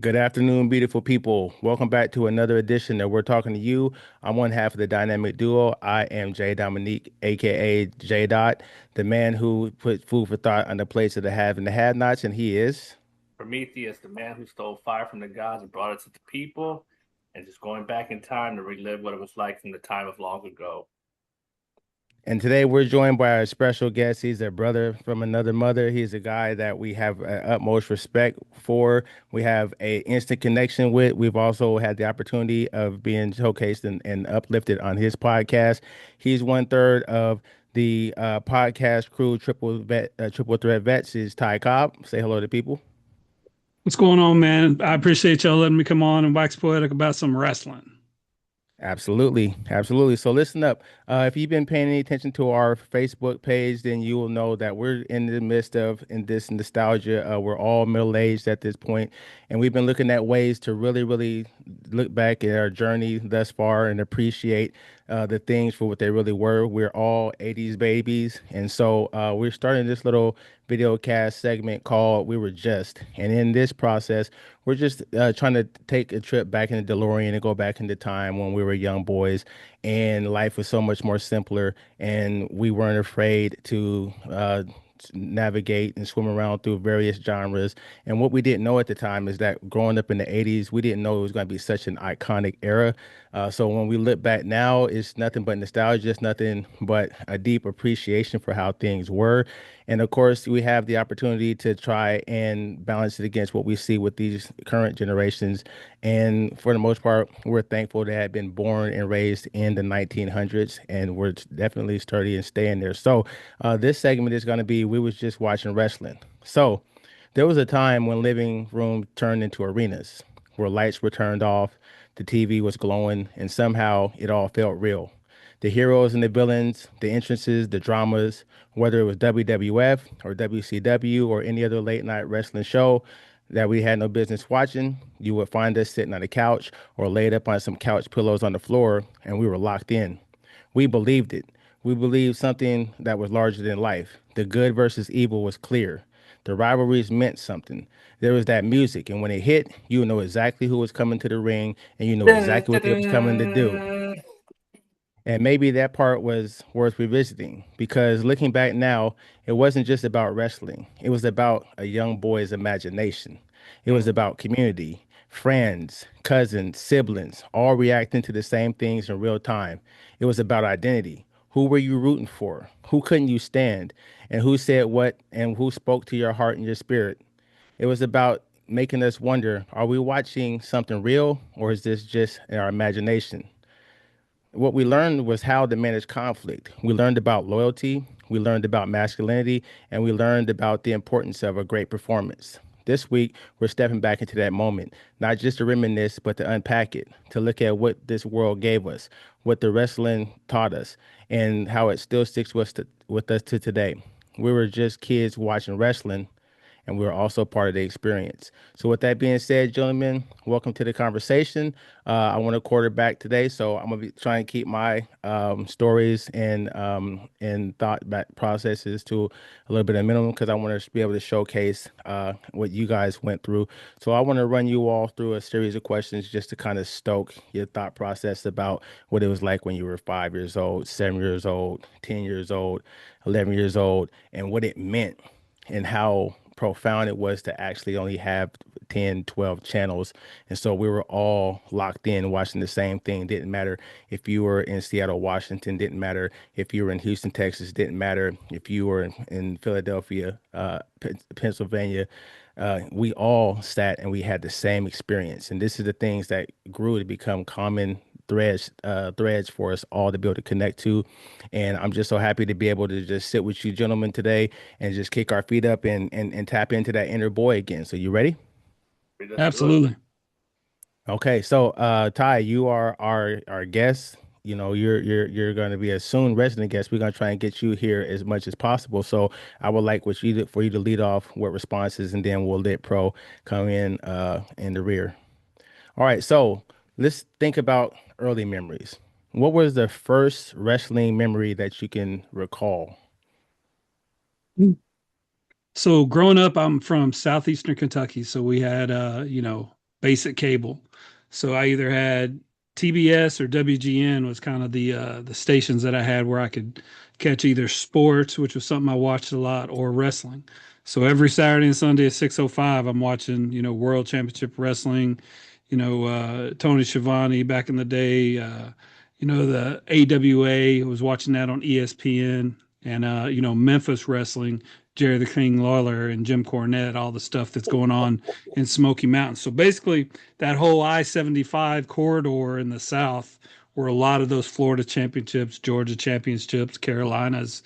Good afternoon, beautiful people. Welcome back to another edition of We're Talking to You. I'm one half of the dynamic duo. I am Jay Dominique, aka J Dot, the man who put food for thought on the plates of the have and the have-nots, and he is. Prometheus, the man who stole fire from the gods and brought it to the people, and just going back in time to relive what it was like from the time of long ago. And today we're joined by our special guest. He's a brother from another mother. He's a guy that we have utmost respect for. We have a instant connection with. We've also had the opportunity of being showcased and uplifted on his podcast. He's one third of the podcast crew, Triple Threat Vets. Is Ty Cobb. Say hello to people. What's going on, man? I appreciate y'all letting me come on and wax poetic about some wrestling. Absolutely, absolutely. So listen up. If you've been paying any attention to our Facebook page, then you will know that we're in the midst of in this nostalgia. We're all middle aged at this point, and we've been looking at ways to really, really look back at our journey thus far and appreciate the things for what they really were. We're all '80s babies, and so we're starting this little video cast segment called "We Were Just," and in this process, we're just trying to take a trip back in the DeLorean and go back into time when we were young boys and life was so much more simpler and we weren't afraid to navigate and swim around through various genres. And what we didn't know at the time is that growing up in the 80s, we didn't know it was going to be such an iconic era. So when we look back now, it's nothing but nostalgia, it's nothing but a deep appreciation for how things were. And of course, we have the opportunity to try and balance it against what we see with these current generations. And for the most part, we're thankful to have been born and raised in the 1900s, and we're definitely sturdy and staying there. So, this segment is going to be we was just watching wrestling. So, there was a time when living room turned into arenas, where lights were turned off, the TV was glowing, and somehow it all felt real. The heroes and the villains, the entrances, the dramas, whether it was WWF or WCW or any other late night wrestling show that we had no business watching, you would find us sitting on the couch or laid up on some couch pillows on the floor, and we were locked in. We believed it. We believed something that was larger than life. The good versus evil was clear. The rivalries meant something. There was that music, and when it hit, you know exactly who was coming to the ring, and you know Dun, exactly dun, what they was coming to do. dun. And maybe that part was worth revisiting because looking back now, it wasn't just about wrestling. It was about a young boy's imagination. It was Hmm. about community, friends, cousins, siblings, all reacting to the same things in real time. It was about identity. Who were you rooting for? Who couldn't you stand? And who said what and who spoke to your heart and your spirit? It was about making us wonder, are we watching something real or is this just our imagination? What we learned was how to manage conflict. We learned about loyalty, we learned about masculinity, and we learned about the importance of a great performance. This week, we're stepping back into that moment, not just to reminisce, but to unpack it, to look at what this world gave us, what the wrestling taught us, and how it still sticks with us to today. We were just kids watching wrestling, and we're also part of the experience. So, with that being said, gentlemen, welcome to the conversation. I want to quarterback today, so I'm gonna be trying to keep my stories and thought back processes to a little bit of minimum because I want to be able to showcase what you guys went through. So, I want to run you all through a series of questions just to kind of stoke your thought process about what it was like when you were 5 years old, 7 years old, 10 years old, 11 years old, and what it meant and how profound it was to actually only have 10, 12 channels. And so we were all locked in watching the same thing. Didn't matter if you were in Seattle, Washington, didn't matter if you were in Houston, Texas, didn't matter if you were in Philadelphia, Pennsylvania. We all sat and we had the same experience. And this is the things that grew to become common threads for us all to be able to connect to. And I'm just so happy to be able to just sit with you gentlemen today and just kick our feet up and tap into that inner boy again. So you ready? Let's do it. Absolutely. Okay. So Ty, you are our guest. You know, you're going to be a soon resident guest. We're going to try and get you here as much as possible. So I would like for you to lead off with responses, and then we'll let Pro come in the rear. All right, so let's think about early memories. What was the first wrestling memory that you can recall? So growing up, I'm from southeastern Kentucky. So we had, basic cable. So I either had TBS or WGN was kind of the stations that I had where I could catch either sports, which was something I watched a lot, or wrestling. So every Saturday and Sunday at 6:05, I'm watching, World Championship Wrestling, Tony Schiavone back in the day, the AWA. I was watching that on ESPN, and Memphis Wrestling, Jerry the King Lawler and Jim Cornette, all the stuff that's going on in Smoky Mountains. So basically, that whole I-75 corridor in the South, where a lot of those Florida championships, Georgia championships, Carolinas,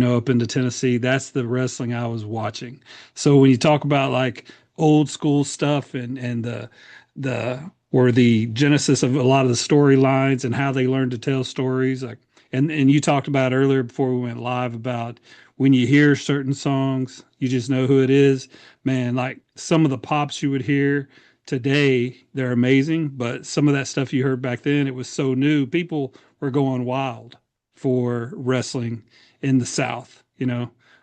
up into Tennessee, that's the wrestling I was watching. So when you talk about like old school stuff and the or the genesis of a lot of the storylines and how they learned to tell stories, like and you talked about earlier before we went live about when you hear certain songs, you just know who it is. Man, like some of the pops you would hear today, they're amazing, but some of that stuff you heard back then, it was so new. People were going wild for wrestling in the South,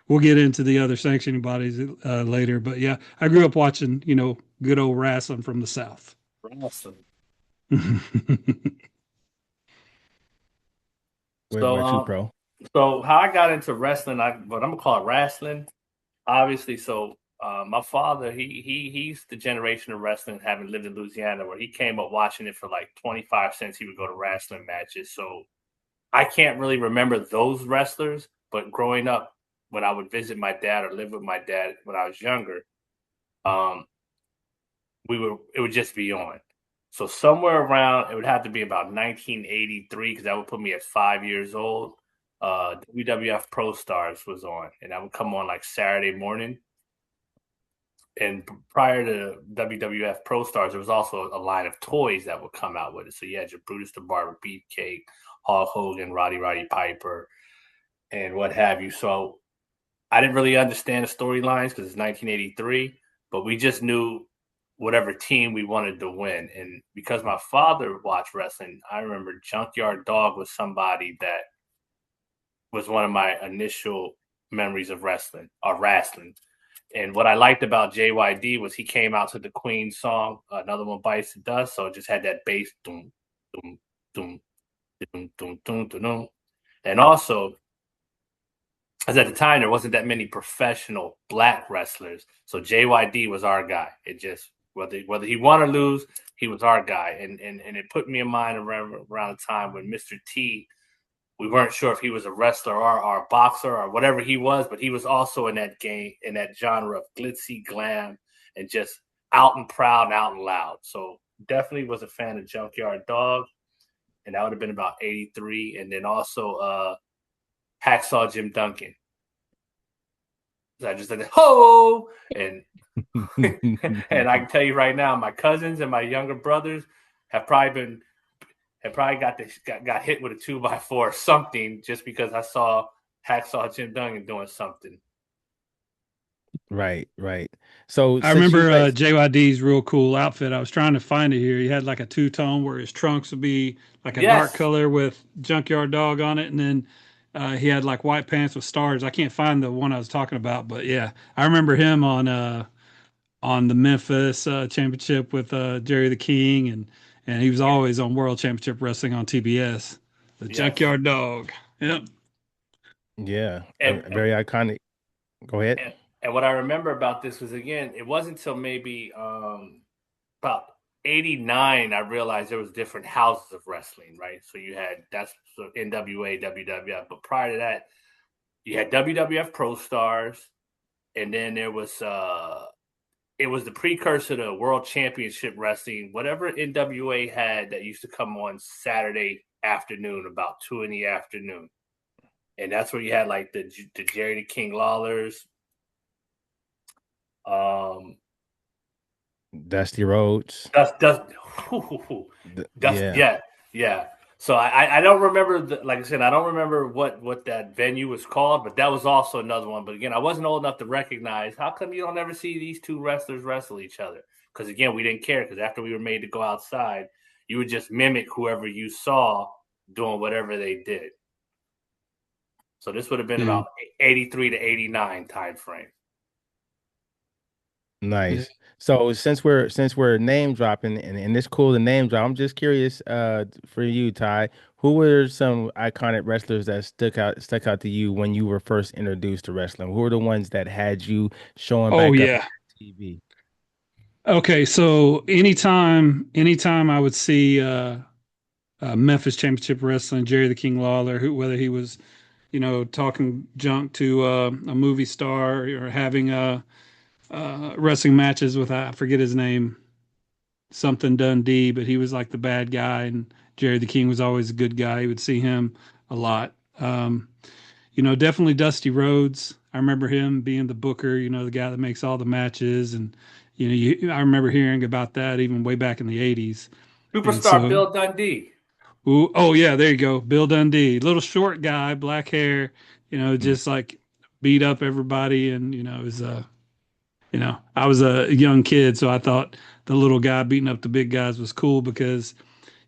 We'll get into the other sanctioning bodies later, but yeah, I grew up watching, good old wrestling from the South. Awesome. What So, about you, Pro? so how I got into wrestling, what I'm gonna call it wrestling, obviously. So, my father, he's the generation of wrestling, having lived in Louisiana, where he came up watching it for like 25 cents. He would go to wrestling matches. So, I can't really remember those wrestlers, but growing up, when I would visit my dad or live with my dad when I was younger, um, it would just be on. So somewhere around, it would have to be about 1983 because that would put me at 5 years old. WWF Pro Stars was on, and that would come on like Saturday morning. And prior to WWF Pro Stars, there was also a line of toys that would come out with it. So you had your Brutus the Barber Beefcake, Hulk Hogan, Roddy Piper, and what have you. So I didn't really understand the storylines because it's 1983, but we just knew whatever team we wanted to win. And because my father watched wrestling, I remember Junkyard Dog was somebody that was one of my initial memories of wrestling. And what I liked about JYD was he came out to the Queen song, Another One Bites the Dust. So it just had that bass, doom, doom, doom, doom, doom, doom, doom, doom. And also, as at the time, there wasn't that many professional black wrestlers. So JYD was our guy. It just, whether he won or lose, he was our guy. And it put me in mind around the time when Mr. T, we weren't sure if he was a wrestler or a boxer or whatever he was, but he was also in that game, in that genre of glitzy glam and just out and proud and out and loud. So definitely was a fan of Junkyard Dog. And that would have been about 83. And then also Hacksaw Jim Duncan. So I just said, ho! And and I can tell you right now, my cousins and my younger brothers have probably got hit with a 2x4 or something just because I saw Hacksaw Jim Duggan doing something. Right, right. So I since you remember guys, JYD's real cool outfit. I was trying to find it here. He had like a two-tone where his trunks would be like a dark Yes, color with Junkyard Dog on it, and then he had like white pants with stars. I can't find the one I was talking about, but yeah, I remember him on the Memphis championship with Jerry the King, and he was yeah, always on World Championship Wrestling on TBS. The yes. Junkyard Dog. Yep. yeah, And, very iconic. Go ahead. and what I remember about this was, again, it wasn't until maybe about 89 I realized there was different houses of wrestling, right? So you had that's so NWA, WWF, but prior to that, you had WWF Pro Stars, and then there was it was the precursor to World Championship Wrestling, whatever NWA had that used to come on Saturday afternoon about 2 in the afternoon, and that's where you had like the Jerry the King Lawlers, um, Dusty Rhodes. Dust, Dust, Yeah. yeah, yeah. So I don't remember like I said, I don't remember what that venue was called, but that was also another one. But again, I wasn't old enough to recognize. How come you don't ever see these two wrestlers wrestle each other? Because again, we didn't care. Because after we were made to go outside, you would just mimic whoever you saw doing whatever they did. So this would have been Yeah. about 83 to 89 time frame. Yeah. Nice. So since we're name dropping and it's cool to name drop, I'm just curious for you, Ty, who were some iconic wrestlers that stuck out to you when you were first introduced to wrestling? Who were the ones that had you showing Oh back up yeah. on TV? Okay, so anytime I would see Memphis Championship Wrestling, Jerry the King Lawler, whether he was, talking junk to a movie star or having wrestling matches with I forget his name, something Dundee, but he was like the bad guy, and Jerry the King was always a good guy. He would see him a lot. Definitely Dusty Rhodes. I remember him being the booker, the guy that makes all the matches, and I remember hearing about that even way back in the '80s. And Superstar so, Bill Dundee. ooh, oh yeah, there you go, Bill Dundee, little short guy, black hair, Mm. just like beat up everybody, and I was a young kid, so I thought the little guy beating up the big guys was cool because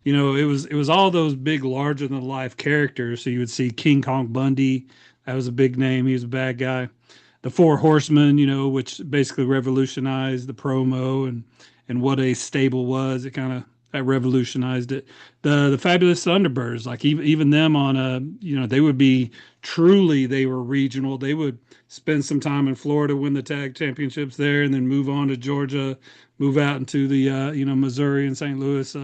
it was all those big, larger than life characters. So you would see King Kong Bundy, that was a big name. He was a bad guy. The Four Horsemen, which basically revolutionized the promo and what a stable was. It kind of that revolutionized it. The Fabulous Thunderbirds, like even them on they would be truly they were regional. They would spend some time in Florida, win the tag championships there, and then move on to Georgia, move out into the Missouri and St. Louis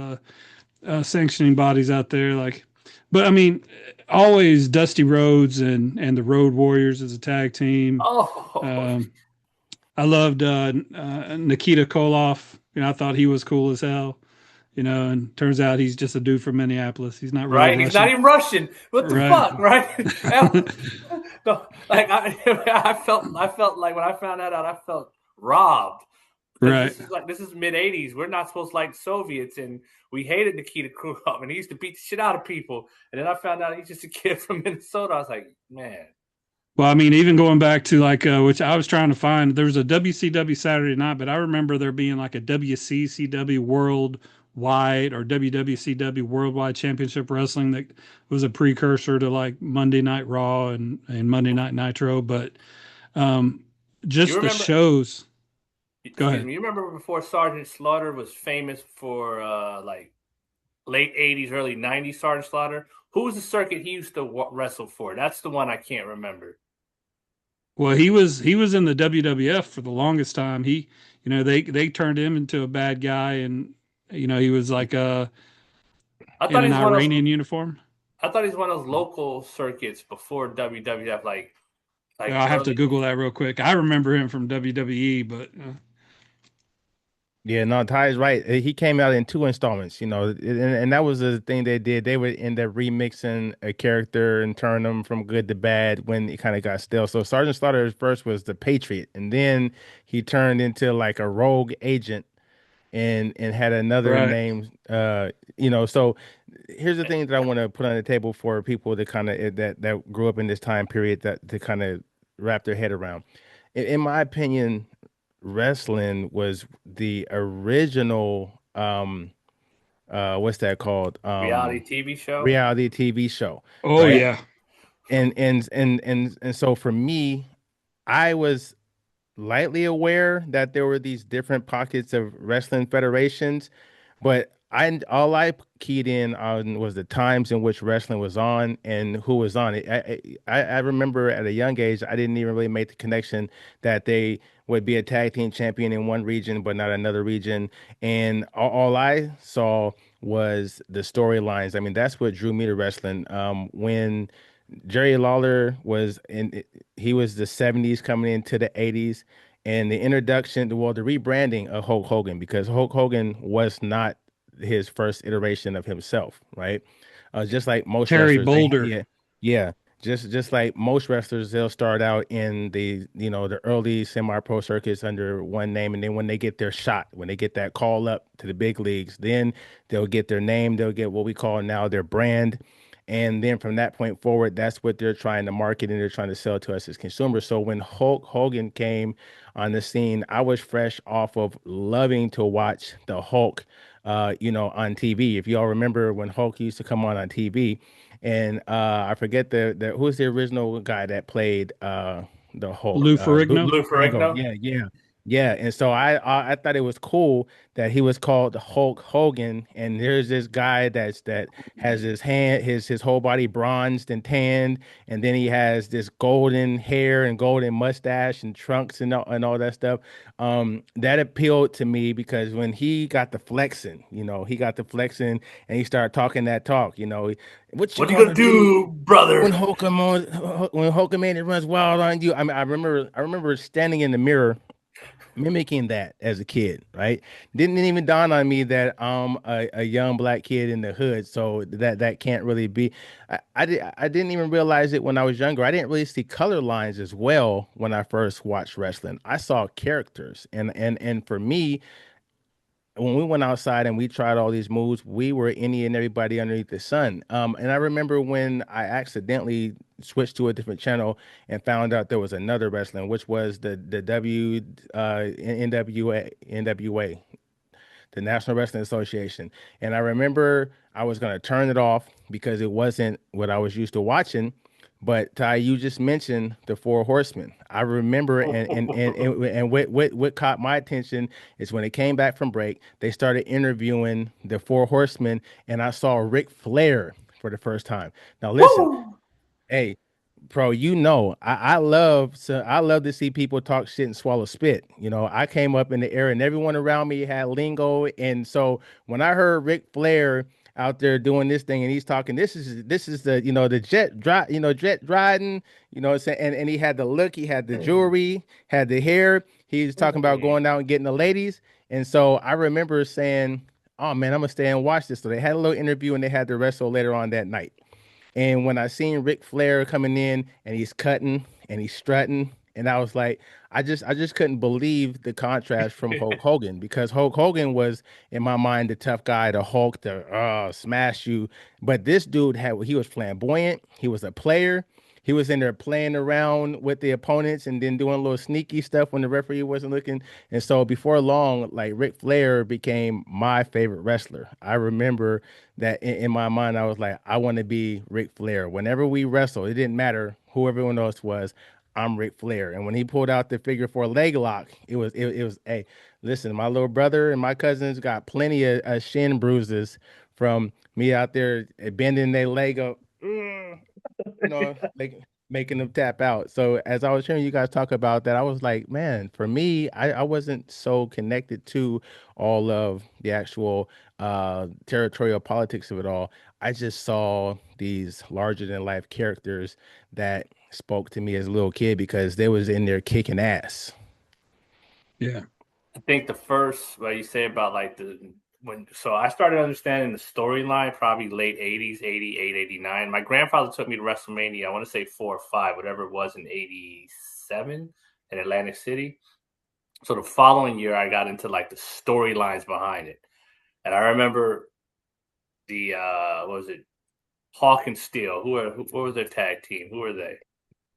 sanctioning bodies out there. Like, but I mean, always Dusty Rhodes and the Road Warriors as a tag team. Oh, Um, I loved Nikita Koloff. I thought he was cool as hell. And turns out he's just a dude from Minneapolis. He's not really right. He's not Russian, even Russian. What the right? fuck, right? No, like I felt like when I found that out, I felt robbed because Right. this is mid '80s. We're not supposed to like Soviets, and we hated Nikita Krylov, and he used to beat the shit out of people. And then I found out he's just a kid from Minnesota. I was like, man, Well, I mean, even going back to like which I was trying to find, there was a WCW Saturday night, but I remember there being like a WCCW Worldwide or WWCW Worldwide Championship Wrestling that was a precursor to like Monday Night Raw and Monday Night Nitro. But um, you just the remember? shows. Go Excuse ahead. me. You remember before Sergeant Slaughter was famous for like late '80s, early '90s? Sergeant Slaughter. Who was the circuit he used to wrestle for? That's the one I can't remember. Well, he was in the WWF for the longest time. They turned him into a bad guy, and he was like I in thought an he's one of those. Iranian uniform. I thought he's one of those local circuits before WWF, like I have to early. Google that real quick. I remember him from WWE, but Yeah, no, Ty is right. He came out in two installments, and that was the thing they did. They would end up remixing a character and turn them from good to bad when it kind of got stale. So Sergeant Slaughter first was the Patriot, and then he turned into like a rogue agent and had another right. name. So here's the thing that I want to put on the table for people that kind of that grew up in this time period that to kind of wrap their head around. In my opinion, wrestling was the original what's that called? Reality TV show. Reality TV show, Oh right? yeah, And so for me, I was lightly aware that there were these different pockets of wrestling federations, but all I keyed in on was the times in which wrestling was on and who was on it. I remember at a young age, I didn't even really make the connection that they would be a tag team champion in one region but not another region, and all I saw was the storylines. I mean, that's what drew me to wrestling. When Jerry Lawler was in, he was the 70s coming into the 80s, and the introduction, well, the rebranding of Hulk Hogan, because Hulk Hogan was not his first iteration of himself, right? Just like most Terry wrestlers, Boulder. yeah, just like most wrestlers, they'll start out in the early semi-pro circuits under one name, and then when they get their shot, when they get that call up to the big leagues, then they'll get their name, they'll get what we call now their brand. And then from that point forward, that's what they're trying to market and they're trying to sell to us as consumers. So when Hulk Hogan came on the scene, I was fresh off of loving to watch the Hulk, on TV. If y'all remember when Hulk used to come on TV, and I forget the who's the original guy that played the Hulk, Lou Lou Ferrigno. Lou Ferrigno. Ferrigno. Yeah, yeah. Yeah, and so I thought it was cool that he was called Hulk Hogan, and there's this guy that has his whole body bronzed and tanned, and then he has this golden hair and golden mustache and trunks and all that stuff. That appealed to me because when he got the flexing, he got the flexing and he started talking that talk, what you What are you gonna gonna do do, brother? when Hulkamania runs wild on you? I mean, I remember standing in the mirror mimicking that as a kid, right? Didn't even dawn on me that I'm a young black kid in the hood, so that can't really be. I didn't even realize it when I was younger. I didn't really see color lines as well when I first watched wrestling. I saw characters, and for me, when we went outside and we tried all these moves, we were any and everybody underneath the sun. And I remember when I accidentally switched to a different channel and found out there was another wrestling, which was the NWA, the National Wrestling Association. And I remember I was going to turn it off because it wasn't what I was used to watching. But Ty, you just mentioned the Four Horsemen. I remember, and what caught my attention is when it came back from break, they started interviewing the Four Horsemen, and I saw Ric Flair for the first time. Now, listen, Woo! hey, bro, I love to see people talk shit and swallow spit. I came up in the era and everyone around me had lingo. And so when I heard Ric Flair out there doing this thing and he's talking, this is the jet riding, what I'm saying? And he had the look, he had the jewelry, had the hair. He's talking about going out and getting the ladies. And so I remember saying, oh man, I'm gonna stay and watch this. So they had a little interview and they had the wrestle later on that night. And when I seen Ric Flair coming in and he's cutting and he's strutting, and I was like, I just couldn't believe the contrast from Hulk Hogan because Hulk Hogan was in my mind the tough guy, the Hulk, the smash you. But this dude he was flamboyant. He was a player. He was in there playing around with the opponents and then doing a little sneaky stuff when the referee wasn't looking. And so before long, like Ric Flair became my favorite wrestler. I remember that in my mind, I was like, I want to be Ric Flair. Whenever we wrestled, it didn't matter who everyone else was. I'm Ric Flair. And when he pulled out the figure four leg lock, it was, hey, listen, my little brother and my cousins got plenty of shin bruises from me out there bending their leg up. Like making them tap out. So as I was hearing you guys talk about that, I was like, man, for me, I wasn't so connected to all of the actual territorial politics of it all. I just saw these larger than life characters that spoke to me as a little kid because they was in there kicking ass. Yeah. I think the first what you say about like the when so I started understanding the storyline probably late 80s, 88, 89. My grandfather took me to WrestleMania, I want to say 4 or 5, whatever it was in 87 in Atlantic City. So the following year I got into like the storylines behind it. And I remember the what was it? Hawk and Steel. What was their tag team? Who were they?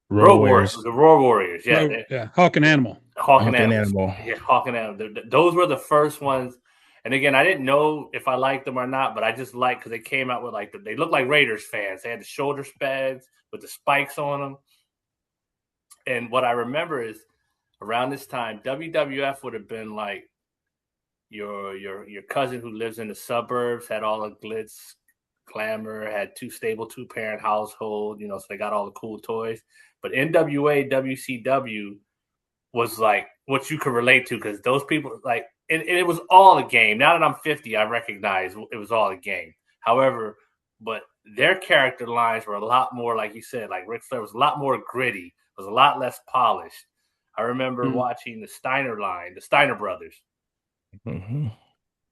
Road Warriors, The Road Warriors. Yeah, Yeah. Hawk and Animal. Hawk and Hunk and Animals. Animal. Yeah, Hawk and Animals. Those were the first ones. And again, I didn't know if I liked them or not, but I just liked because they came out with they looked like Raiders fans. They had the shoulder pads with the spikes on them. And what I remember is around this time, WWF would have been like your cousin who lives in the suburbs, had all the glitz, glamour, had two stable 2 parent household, so they got all the cool toys. But NWA, WCW was like what you could relate to because those people like and it was all a game. Now that I'm 50, I recognize it was all a game. However, but their character lines were a lot more, like you said, like Ric Flair was a lot more gritty, was a lot less polished. I remember Mm. watching the Steiner line, the Steiner brothers, Hmm.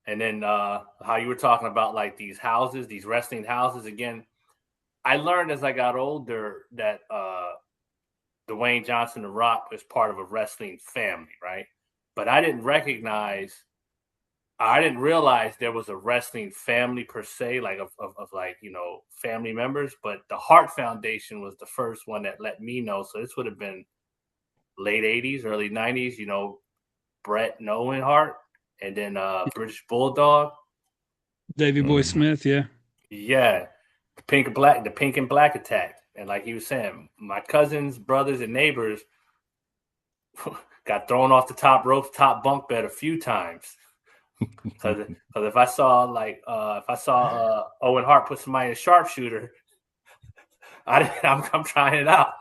and then how you were talking about like these houses, these wrestling houses. Again, I learned as I got older that Dwayne Johnson, The Rock, was part of a wrestling family, right? But I didn't realize there was a wrestling family per se, like of like, family members. But the Hart Foundation was the first one that let me know. So this would have been late 80s, early 90s, Bret and Owen Hart, and then British Bulldog. Davy Boy Hmm. Smith. Yeah. Yeah. The pink and black attack. And like he was saying, my cousins, brothers, and neighbors got thrown off the top rope, top bunk bed a few times. Because if I saw Owen Hart put somebody in a sharpshooter, I'm trying it out.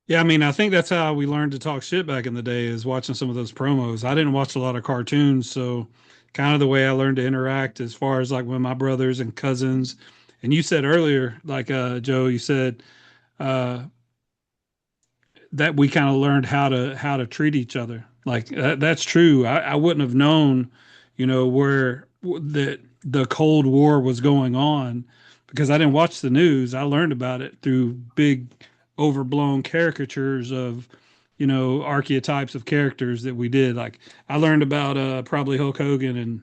Yeah, I mean, I think that's how we learned to talk shit back in the day is watching some of those promos. I didn't watch a lot of cartoons, so kind of the way I learned to interact as far as like with my brothers and cousins. And you said earlier, like Joe, you said uh that we kind of learned how to treat each other. Like that's true. I wouldn't have known, where the Cold War was going on because I didn't watch the news. I learned about it through big, overblown caricatures of, archetypes of characters that we did. Like I learned about probably Hulk Hogan and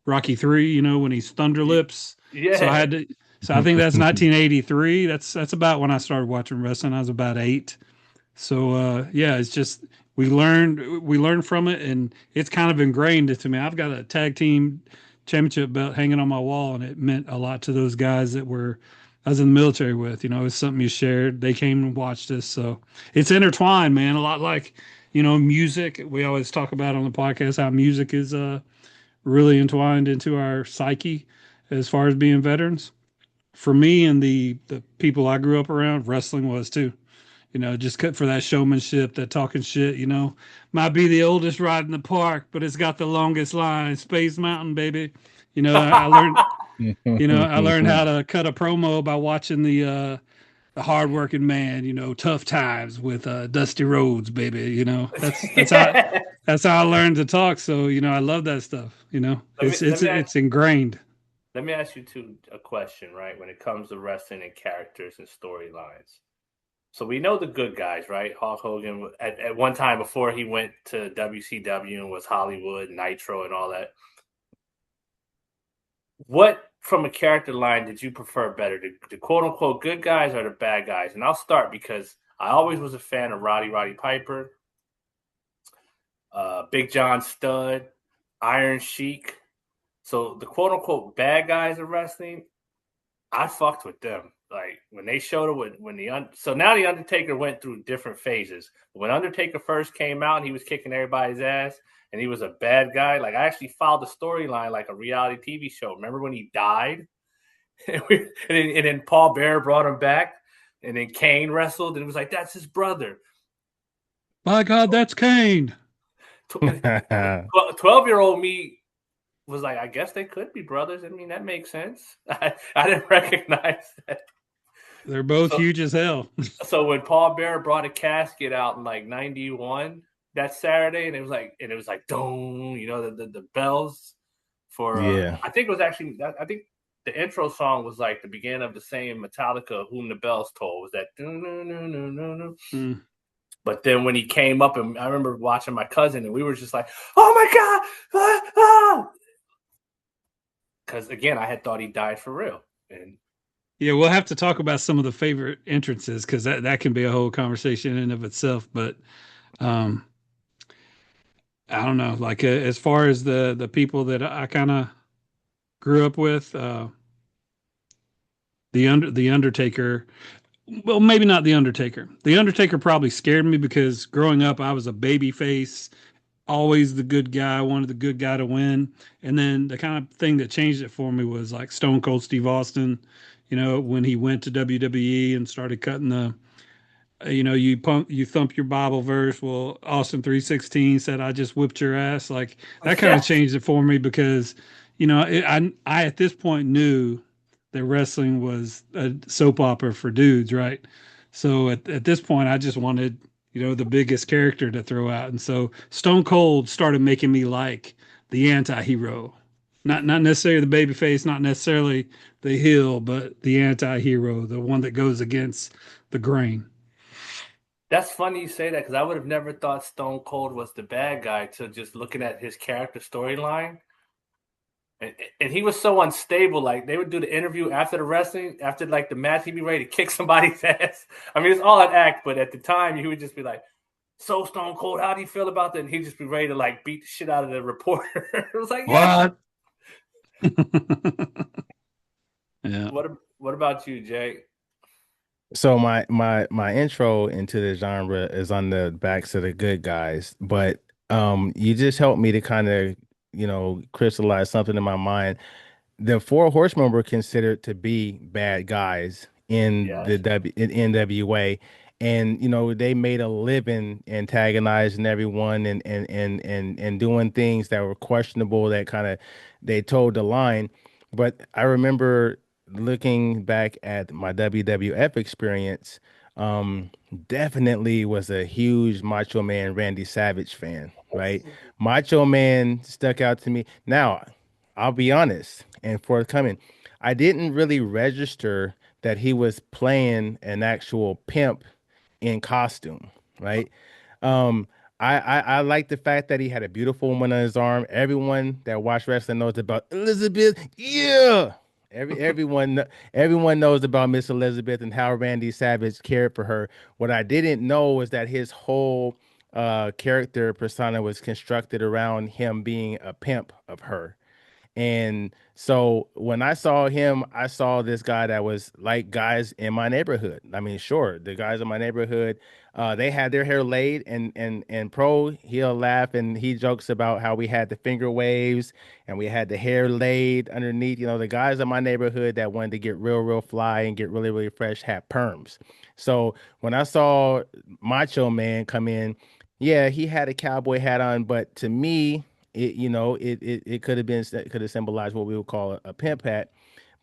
Rocky 3. When he's Thunder Lips. So I Yeah. had to. So I think that's 1983. That's about when I started watching wrestling. I was about 8. So yeah, it's just we learned from it, and it's kind of ingrained to me. I've got a tag team championship belt hanging on my wall, and it meant a lot to those guys that were I was in the military with. It's something you shared. They came and watched us, so it's intertwined, man. A lot like music. We always talk about on the podcast how music is really entwined into our psyche as far as being veterans. For me and the people I grew up around, wrestling was too. Just cut for that showmanship, that talking shit. Might be the oldest ride in the park, but it's got the longest line. Space Mountain, baby. I learned. I learned how to cut a promo by watching the hardworking man. Tough times with Dusty Rhodes, baby. That's how Yeah. that's how I learned to talk. So I love that stuff. Let me It's let it's me ask, it's ingrained. let me ask you a question, right? When it comes to wrestling and characters and storylines. So we know the good guys, right? Hulk Hogan at one time before he went to WCW and was Hollywood, Nitro, and all that. What from a character line did you prefer better, the quote unquote good guys or the bad guys? And I'll start because I always was a fan of Roddy Piper, Big John Studd, Iron Sheik. So the quote unquote bad guys of wrestling, I fucked with them. Like when they showed it so now the Undertaker went through different phases. When Undertaker first came out and he was kicking everybody's ass and he was a bad guy, like I actually followed the storyline like a reality TV show. Remember when he died? And then Paul Bearer brought him back, and then Kane wrestled, and it was like that's his brother. My God, that's Kane. 12-year-old me was like, I guess they could be brothers. I mean, that makes sense. I didn't recognize that. They're both So, huge as hell. so when Paul Bearer brought a casket out in like '91 that Saturday, and it was like dong, the bells for Yeah. I think it was actually I think the intro song was like the beginning of the same Metallica "Whom the Bells Toll" was that. Mm. But then when he came up, and I remember watching my cousin, and we were just like, "Oh my god!" Because again, I had thought he died for real, and Yeah, we'll have to talk about some of the favorite entrances because that can be a whole conversation in and of itself. But um, I don't know, like as far as the people that I kind of grew up with, the Undertaker. Well, maybe not the Undertaker. The Undertaker probably scared me because growing up I was a baby face, always the good guy, wanted the good guy to win. And then the kind of thing that changed it for me was like Stone Cold Steve Austin, when he went to WWE and started cutting you thump your Bible verse. Well, Austin 3:16 said, "I just whipped your ass." Like that kind of yes, changed it for me because, I at this point knew that wrestling was a soap opera for dudes, right? So at this point, I just wanted, the biggest character to throw out. And so Stone Cold started making me like the anti-hero. Not necessarily the baby face, not necessarily the heel, but the anti-hero, the one that goes against the grain. that's funny you say that because I would have never thought Stone Cold was the bad guy till just looking at his character storyline. And he was so unstable. Like they would do the interview after the wrestling, after like the match, he'd be ready to kick somebody's ass. I mean, it's all an act, but at the time, he would just be like, "So Stone Cold, how do you feel about that?" And he'd just be ready to like beat the shit out of the reporter. It was like, yeah. What? Yeah. What about you, Jay? So my intro into the genre is on the backs of the good guys, but you just helped me to kind of, crystallize something in my mind. The Four Horsemen were considered to be bad guys in the Yes. in NWA, and they made a living antagonizing everyone and doing things that were questionable that kind of they towed the line. But I remember looking back at my WWF experience, um, definitely was a huge Macho Man Randy Savage fan, right? Macho Man stuck out to me. Now, I'll be honest and forthcoming. I didn't really register that he was playing an actual pimp in costume, right? Um, I like the fact that he had a beautiful woman on his arm. Everyone that watched wrestling knows about Elizabeth. Yeah. Everyone knows about Miss Elizabeth and how Randy Savage cared for her. What I didn't know was that his whole character persona was constructed around him being a pimp of her. And so when I saw him, I saw this guy that was like guys in my neighborhood. I mean, sure, the guys in my neighborhood, they had their hair laid, and Pro, he'll laugh and he jokes about how we had the finger waves and we had the hair laid underneath. The guys in my neighborhood that wanted to get real, real fly and get really, really fresh had perms. So when I saw Macho Man come in, yeah, he had a cowboy hat on, but to me, it could have been, it could have symbolized what we would call a pimp hat.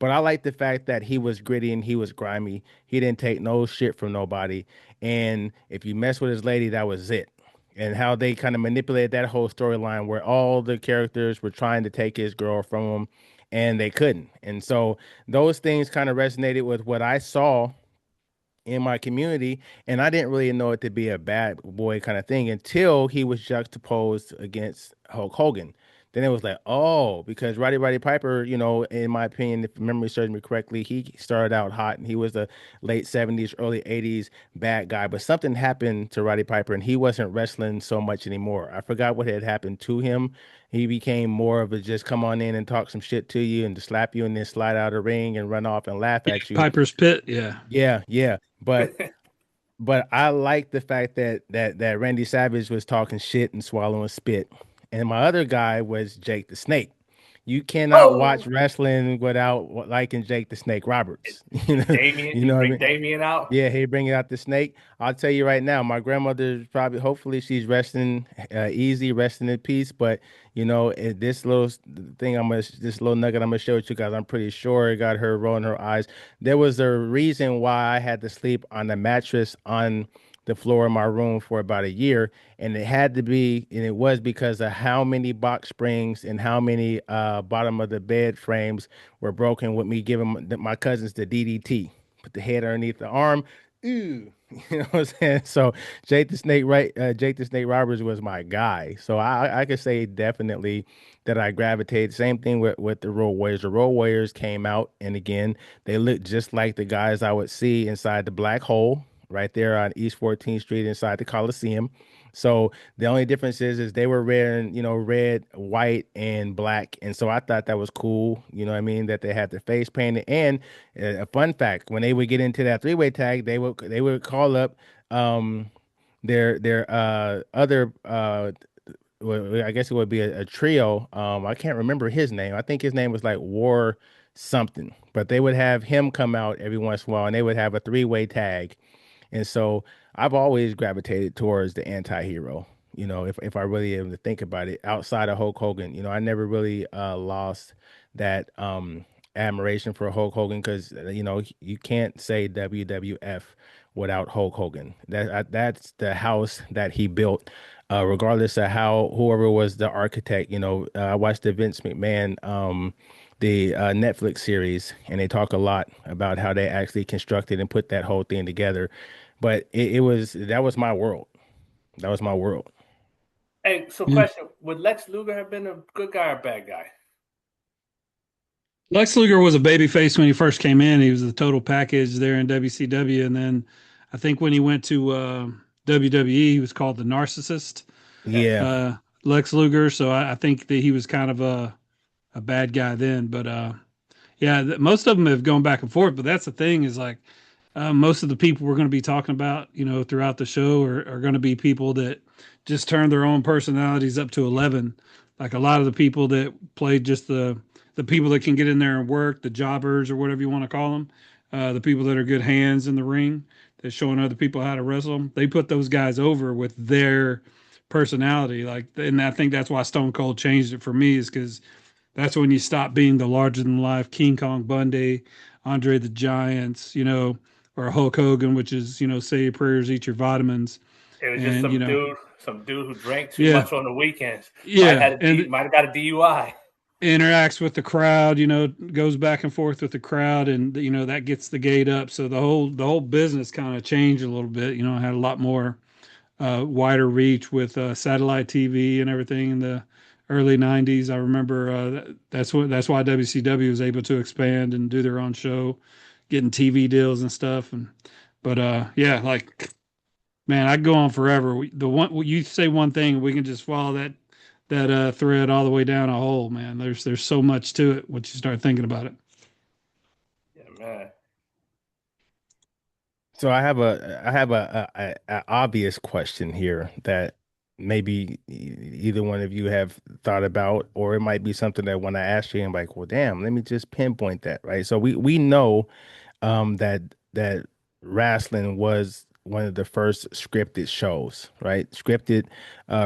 But I like the fact that he was gritty and he was grimy. He didn't take no shit from nobody. And if you mess with his lady, that was it. And how they kind of manipulated that whole storyline where all the characters were trying to take his girl from him and they couldn't. And so those things kind of resonated with what I saw in my community, and I didn't really know it to be a bad boy kind of thing until he was juxtaposed against Hulk Hogan. Then it was like, oh, because Roddy Piper, in my opinion, if memory serves me correctly, he started out hot and he was a late 70s, early 80s bad guy. But something happened to Roddy Piper and he wasn't wrestling so much anymore. I forgot what had happened to him. He became more of a just come on in and talk some shit to you and to slap you and then slide out of the ring and run off and laugh Yeah, at you. Piper's Pit. Yeah. Yeah, yeah. But I like the fact that Randy Savage was talking shit and swallowing spit. And my other guy was Jake the Snake. You cannot Oh, watch wrestling without liking Jake the Snake and, Roberts. and Damien, You you know what I bring mean? Damien out. Yeah, he bringing out the snake. I'll tell you right now, my grandmother's probably, hopefully, she's resting easy, resting in peace. But this little thing, this little nugget I'm gonna share with you guys. I'm pretty sure it got her rolling her eyes. There was a reason why I had to sleep on the mattress on the floor of my room for about a year, and it had to be, and it was because of how many box springs and how many bottom of the bed frames were broken with me giving my cousins the DDT, put the head underneath the arm. Ooh, you know what I'm saying? So Jake the Snake Roberts was my guy. So I could say definitely that I gravitated. Same thing with the Road Warriors. The Road Warriors came out, and again, they looked just like the guys I would see inside the Black Hole right there on East 14th Street inside the Coliseum. So the only difference is they were wearing, red, white, and black. And so I thought that was cool. You know what I mean? That they had their face painted. And a fun fact, when they would get into that three-way tag, they would call up their other I guess it would be a trio. I can't remember his name. I think his name was like War something. But they would have him come out every once in a while and they would have a three-way tag. And so I've always gravitated towards the anti-hero. If I really am to think about it, outside of Hulk Hogan, I never really lost that admiration for Hulk Hogan because you can't say WWF without Hulk Hogan. That's the house that he built, regardless of how whoever was the architect. I watched the Vince McMahon the Netflix series, and they talk a lot about how they actually constructed and put that whole thing together. But it was that was my world. That was my world. Hey, so Yeah. question: would Lex Luger have been a good guy or bad guy? Lex Luger was a babyface when he first came in. He was the total package there in WCW, and then I think when he went to WWE, he was called the narcissist, Yeah. Lex Luger. So I think that he was kind of a bad guy then. But yeah, most of them have gone back and forth. But that's the thing is like most of the people we're going to be talking about, throughout the show are going to be people that just turn their own personalities up to 11. Like a lot of the people that play just the people that can get in there and work, the jobbers or whatever you want to call them, the people that are good hands in the ring, that's showing other people how to wrestle them. They put those guys over with their personality. Like, and I think that's why Stone Cold changed it for me is because that's when you stop being the larger than life King Kong Bundy, Andre the Giants, or Hulk Hogan, which is, say your prayers, eat your vitamins. It was just And, some dude who drank too yeah, much on the weekends. yeah. And Might have got a DUI. interacts with the crowd, goes back and forth with the crowd and, that gets the gate up. So the whole business kind of changed a little bit, had a lot more wider reach with satellite TV and everything in the early '90s. I remember that's why WCW was able to expand and do their own show, getting TV deals and stuff. And but yeah, like man, I go on forever. The one you say one thing, we can just follow that thread all the way down a hole. Man, there's so much to it once you start thinking about it. Yeah, man. So I have a obvious question here that maybe either one of you have thought about, or it might be something that when I ask you, I'm like, well, damn, let me just pinpoint that, right? So we know that wrestling was one of the first scripted shows, right? Scripted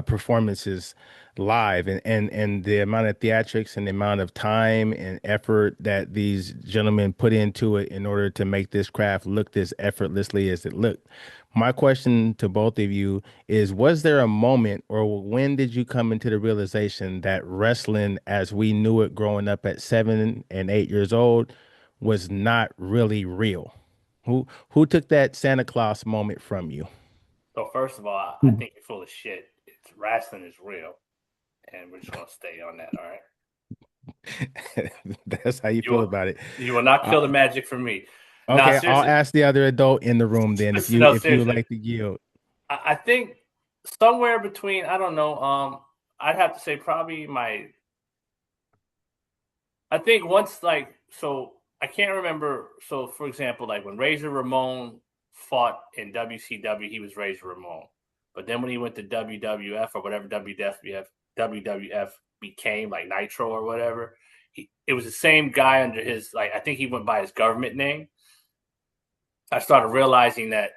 performances live, and the amount of theatrics and the amount of time and effort that these gentlemen put into it in order to make this craft look as effortlessly as it looked. My question to both of you is, was there a moment or when did you come into the realization that wrestling as we knew it growing up at 7 and 8 years old was not really real? Who took that Santa Claus moment from you? So first of all, I think you're full of shit. It's wrestling is real, and we're just gonna stay on that. All right. That's how you You feel will about it. you will not Uh, kill the magic for me. Nah, okay, I'll seriously. ask the other adult in the room then No, if you would seriously. like to yield. I think somewhere between I don't know. I'd have to say probably my. I think once like so I can't remember. So for example, like when Razor Ramon fought in WCW, he was Razor Ramon. But then when he went to WWF or whatever WWF became like Nitro or whatever, it was the same guy under his like I think he went by his government name. I started realizing that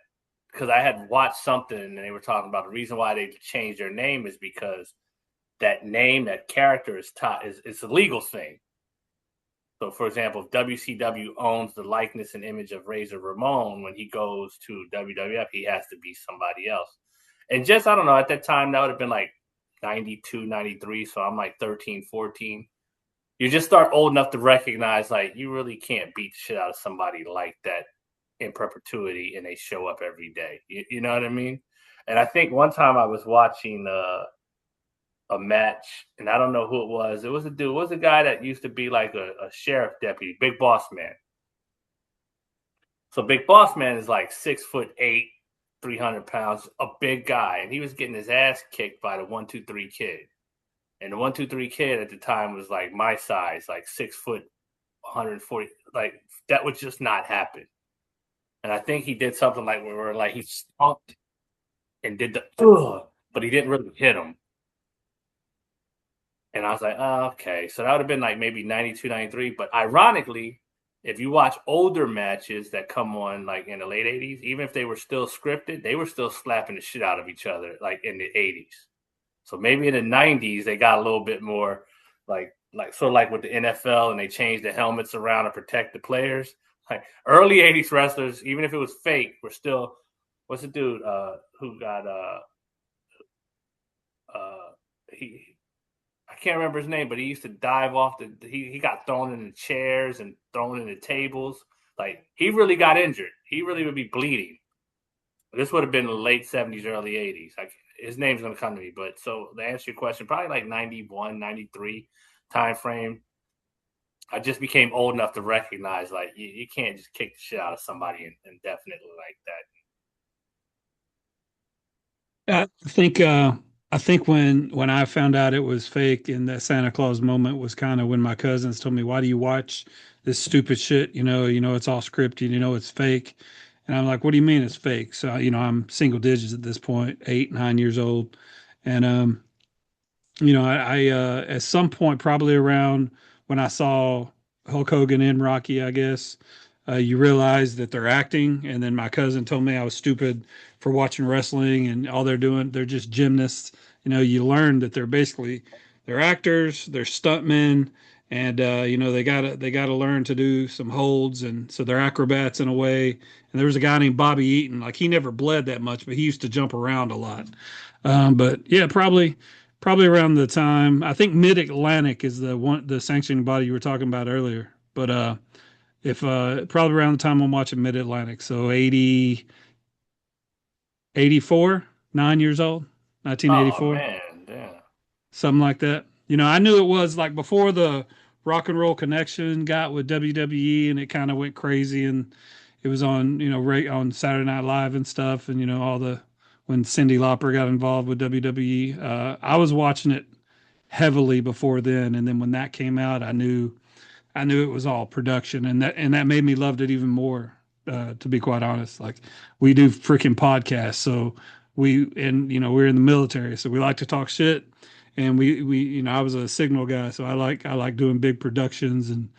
because I had watched something and they were talking about the reason why they changed their name is because that name, that character is taught is it's a legal thing. So, for example, if WCW owns the likeness and image of Razor Ramon, when he goes to WWF, he has to be somebody else. And just, I don't know, at that time, that would have been like 92, 93. So I'm like 13, 14. You just start old enough to recognize, like, you really can't beat the shit out of somebody like that in perpetuity and they show up every day. You know what I mean? And I think one time I was watching a match, and I don't know who it was. It was a dude. It was a guy that used to be like a sheriff deputy, Big Boss Man. So Big Boss Man is like 6'8", 300 pounds, a big guy, and he was getting his ass kicked by the 1-2-3 Kid. And the 1-2-3 Kid at the time was like my size, like 6 foot, 140. Like that would just not happen. And I think he did something like where like he stomped and did the, but he didn't really hit him. And I was like, oh, okay. So that would have been like maybe 92, 93. But ironically, if you watch older matches that come on like in the late 80s, even if they were still scripted, they were still slapping the shit out of each other like in the 80s. So maybe in the 90s, they got a little bit more like sort of like with the NFL and they changed the helmets around to protect the players. Like early 80s wrestlers, even if it was fake, were still what's the dude who got he I can't remember his name, but he used to dive off he got thrown in the chairs and thrown in the tables. Like he really got injured. He really would be bleeding. This would have been the late 70s, early 80s. Like his name's gonna come to me. But so to answer your question, probably like 91, 93 time frame. I just became old enough to recognize like you can't just kick the shit out of somebody indefinitely like that. I think when I found out it was fake and that Santa Claus moment was kind of when my cousins told me, "Why do you watch this stupid shit? You know it's all scripted. You know it's fake." And I'm like, what do you mean it's fake? So, I'm single digits at this point, 8, 9 years old. And, at some point, probably around when I saw Hulk Hogan and Rocky, I guess, you realize that they're acting. And then my cousin told me I was stupid for watching wrestling and all they're doing, they're just gymnasts. You learn that they're actors, they're stuntmen, and they gotta learn to do some holds, and so they're acrobats in a way. And there was a guy named Bobby Eaton, like he never bled that much, but he used to jump around a lot. But yeah, probably around the time I think Mid Atlantic is the sanctioning body you were talking about earlier. But if probably around the time I'm watching Mid Atlantic, so 80, 84, 9 years old, Oh 1984, man, yeah. something like that. I knew it was like before the Rock and Roll Connection got with WWE, and it kind of went crazy, and it was on right on Saturday Night Live and stuff, and all the when Cyndi Lauper got involved with WWE. I was watching it heavily before then, and then when that came out, I knew it was all production, and that made me loved it even more. To be quite honest, like we do freaking podcasts, so we're in the military, so we like to talk shit, and we I was a signal guy, so I like doing big productions and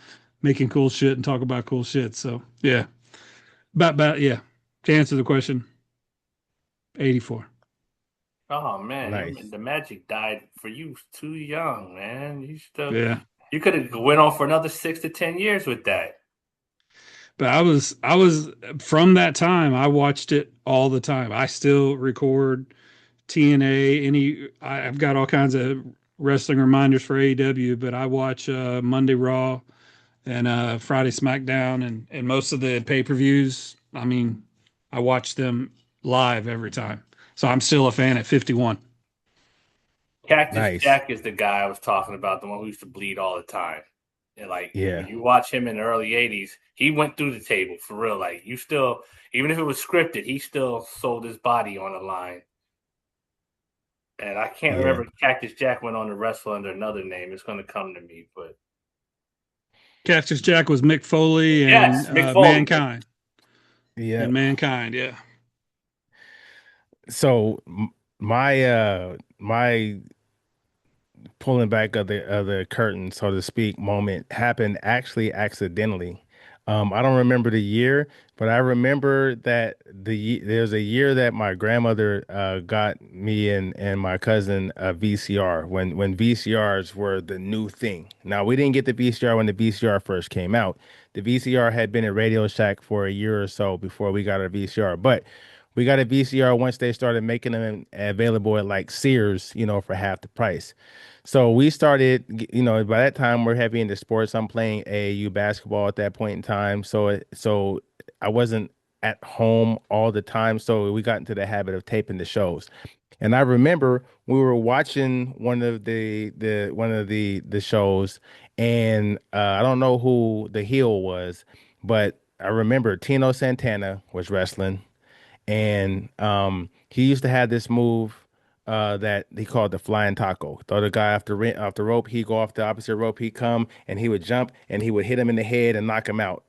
making cool shit and talk about cool shit. So yeah, about yeah. To answer the question, 84. Oh man, Nice. the magic died for you too young, man. Yeah, You could have went on for another 6 to 10 years with that. but I was from that time. I watched it all the time. I still record TNA. I've got all kinds of wrestling reminders for AEW, but I watch Monday Raw and Friday SmackDown and most of the pay-per-views. I mean, I watch them live every time. So I'm still a fan at 51. Cactus Nice. Jack is the guy I was talking about, the one who used to bleed all the time. And like when Yeah. you watch him in the early '80s, he went through the table for real. Like you still, even if it was scripted, he still sold his body on the line. And I can't Yeah. remember if Cactus Jack went on to wrestle under another name. It's going to come to me, but Cactus Jack was Mick Foley and yes, Mick Foley. Mankind. Yeah. And Mankind, yeah. So my pulling back of the curtain, so to speak, moment happened actually accidentally. I don't remember the year, but I remember that there's a year that my grandmother got me and my cousin a VCR when VCRs were the new thing. Now we didn't get the VCR when the VCR first came out. The VCR had been at Radio Shack for a year or so before we got our VCR, but we got a VCR once they started making them available at like Sears, for half the price. So we started, by that time we're heavy into sports. I'm playing AAU basketball at that point in time. So I wasn't at home all the time. So we got into the habit of taping the shows. And I remember we were watching one of the shows, and I don't know who the heel was, but I remember Tino Santana was wrestling. And he used to have this move that he called the flying taco. Throw the guy off the rope, he go off the opposite rope, he come and he would jump and he would hit him in the head and knock him out.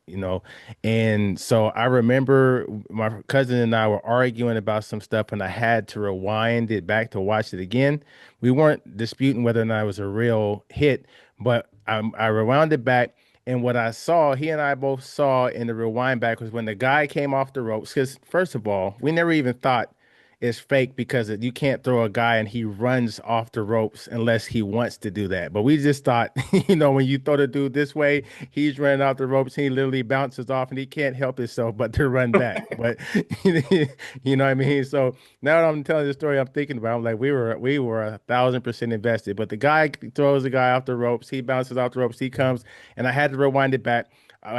And so I remember my cousin and I were arguing about some stuff, and I had to rewind it back to watch it again. We weren't disputing whether or not it was a real hit, but I rewound it back. And what I saw, he and I both saw in the rewind back, was when the guy came off the ropes. Because first of all, we never even thought it's fake because you can't throw a guy and he runs off the ropes unless he wants to do that. But we just thought, when you throw the dude this way, he's running off the ropes. He literally bounces off and he can't help himself but to run back. But you know what I mean? So now that I'm telling the story, I'm thinking about, I'm like, we were 1,000% invested. But the guy throws the guy off the ropes, he bounces off the ropes, he comes, and I had to rewind it back.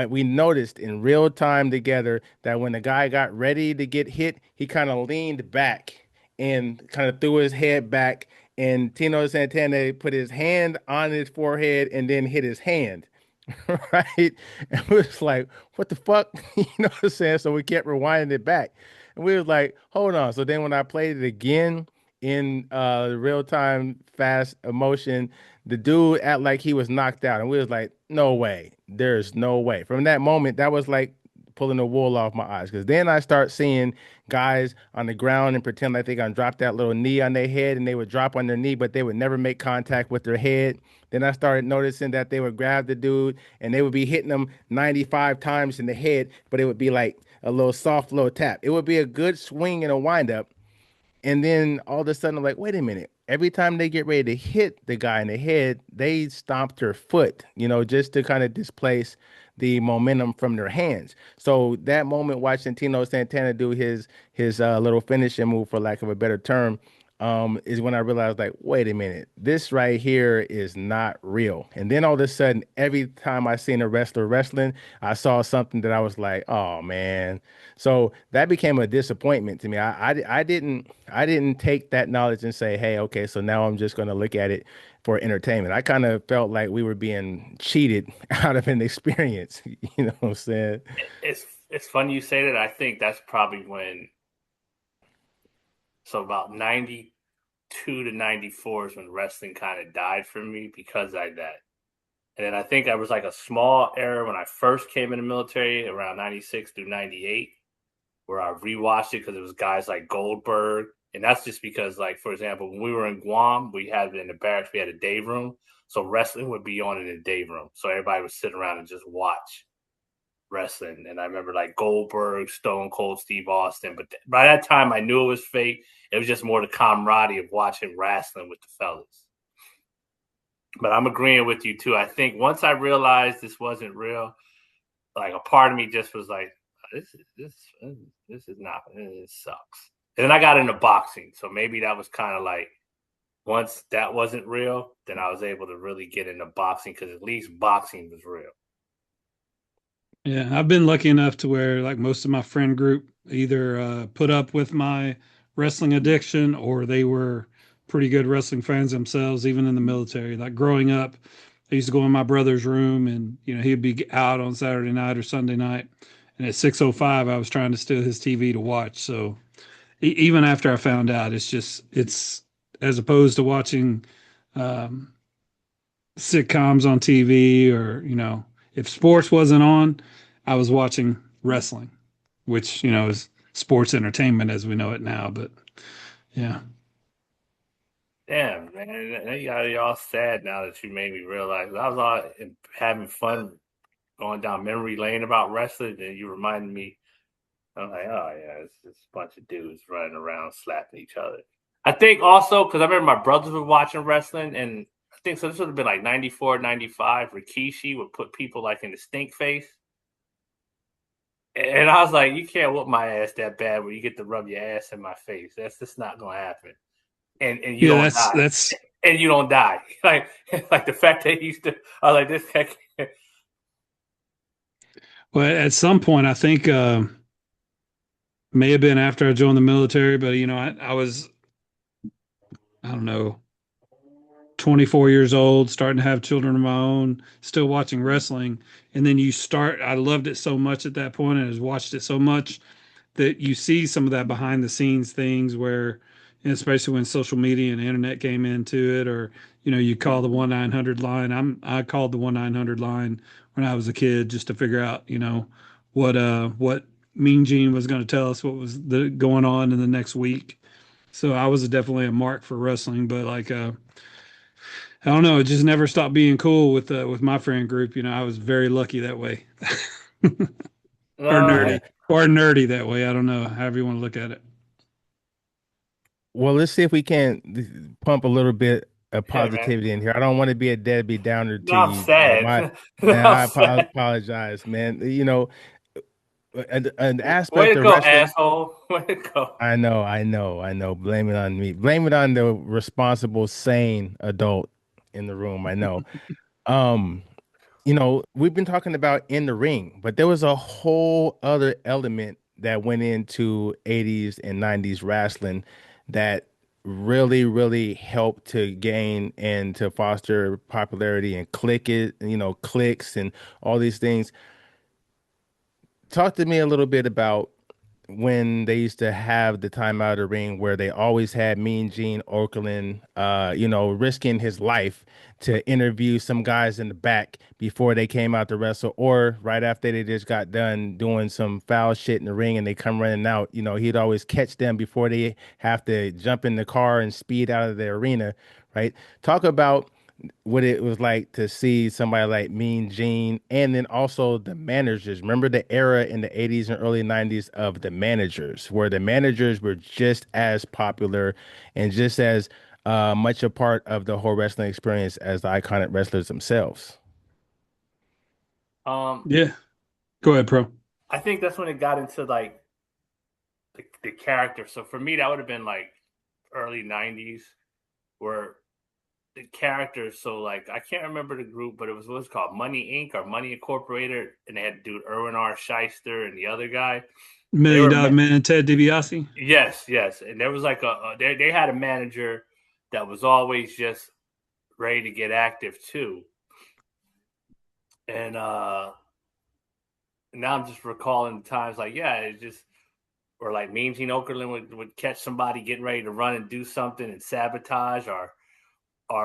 We noticed in real time together that when the guy got ready to get hit, he kind of leaned back and kind of threw his head back. And Tino Santana put his hand on his forehead and then hit his hand. Right? And we was like, what the fuck? You know what I'm saying? So we kept rewinding it back. And we was like, hold on. So then when I played it again in real time fast emotion, the dude acted like he was knocked out. And we was like, no way. There's no way. From that moment, that was like pulling the wool off my eyes. Because then I start seeing guys on the ground and pretend like they're gonna drop that little knee on their head, and they would drop on their knee, but they would never make contact with their head. Then I started noticing that they would grab the dude and they would be hitting them 95 times in the head, but it would be like a little soft little tap. It would be a good swing and a windup, and then all of a sudden, I'm like, wait a minute. Every time they get ready to hit the guy in the head, they stomp their foot, just to kind of displace the momentum from their hands. So that moment watching Tino Santana do his little finishing move, for lack of a better term, is when I realized, like, wait a minute, this right here is not real. And then all of a sudden, every time I seen a wrestler wrestling, I saw something that I was like, oh man. So that became a disappointment to me. I didn't take that knowledge and say, hey, okay, so now I'm just going to look at it for entertainment. I kind of felt like we were being cheated out of an experience. You know what I'm saying? It's funny you say that. I think that's probably when, so about 92 to 94 is when wrestling kind of died for me because I that. And then I think I was like a small era when I first came in the military around 96 through 98, where I rewatched it because it was guys like Goldberg. And that's just because, like, for example, when we were in Guam, we had it in the barracks, we had a day room. So wrestling would be on in the day room. So everybody would sit around and just watch wrestling. And I remember like Goldberg, Stone Cold Steve Austin. But by that time, I knew it was fake. It was just more the camaraderie of watching wrestling with the fellas. But I'm agreeing with you too. I think once I realized this wasn't real, like a part of me just was like, this is not, this sucks. And then I got into boxing, so maybe that was kind of like, once that wasn't real, then I was able to really get into boxing because at least boxing was real. Yeah, I've been lucky enough to where like most of my friend group either put up with my wrestling addiction or they were pretty good wrestling fans themselves, even in the military. Like growing up, I used to go in my brother's room and he'd be out on Saturday night or Sunday night, and at 6:05 I was trying to steal his TV to watch. So even after I found out, it's as opposed to watching um, sitcoms on TV or, if sports wasn't on, I was watching wrestling, which, is sports entertainment as we know it now. But yeah. Damn, man, you got y'all sad now that you made me realize. I was all having fun going down memory lane about wrestling, and you reminded me. I'm like, oh yeah, it's just a bunch of dudes running around slapping each other. I think also because I remember my brothers were watching wrestling, and I think so. This would have been like 94, 95. Rikishi would put people like in the stink face, and I was like, you can't whoop my ass that bad where you get to rub your ass in my face. That's just not gonna happen. And you Yeah, don't that's die. that's And you don't die. Like the fact that he used to, I was like, this heck. well, at some point I think may have been after I joined the military, but I was, I don't know, 24 years old, starting to have children of my own, still watching wrestling. And then I loved it so much at that point and has watched it so much that you see some of that behind the scenes things where, and especially when social media and internet came into it, or, you call the 1-900 line. I called the 1-900 line when I was a kid just to figure out, what Mean Gene was going to tell us what was going on in the next week. So I was definitely a mark for wrestling, but like, I don't know. It just never stopped being cool with my friend group. I was very lucky that way, or No, Yeah. nerdy that way. I don't know, however you want to look at it. Well, let's see if we can pump a little bit of hey man, positivity in here. I don't want to be a deadbeat downer no, to I'm you. sad. My No, man, I'm I sad. apologize, man. An Way aspect to of go, wrestling. asshole. Way to go. I know. Blame it on me. Blame it on the responsible, sane adult in the room. I know. Um, we've been talking about in the ring, but there was a whole other element that went into 80s and 90s wrestling that really, really helped to gain and to foster popularity and clicks and all these things. Talk to me a little bit about when they used to have the time out of the ring where they always had Mean Gene Okerlund, risking his life to interview some guys in the back before they came out to wrestle, or right after they just got done doing some foul shit in the ring and they come running out. He'd always catch them before they have to jump in the car and speed out of the arena, right? Talk about what it was like to see somebody like Mean Gene, and then also the managers. Remember the era in the 80s and early 90s of the managers, where the managers were just as popular and just as much a part of the whole wrestling experience as the iconic wrestlers themselves. Um, Yeah. Go ahead, pro. I think that's when it got into like the character. So for me, that would have been like early '90s, where the characters. So like I can't remember the group, but it was what's called Money Inc. or Money Incorporated, and they had dude Erwin R. Shyster and the other guy. They Million were Dollar Man, Ted DiBiase. yes, yes, and there was like they had a manager that was always just ready to get active too, and now I'm just recalling times like yeah, it just or like Mean Gene Okerlund would catch somebody getting ready to run and do something and sabotage or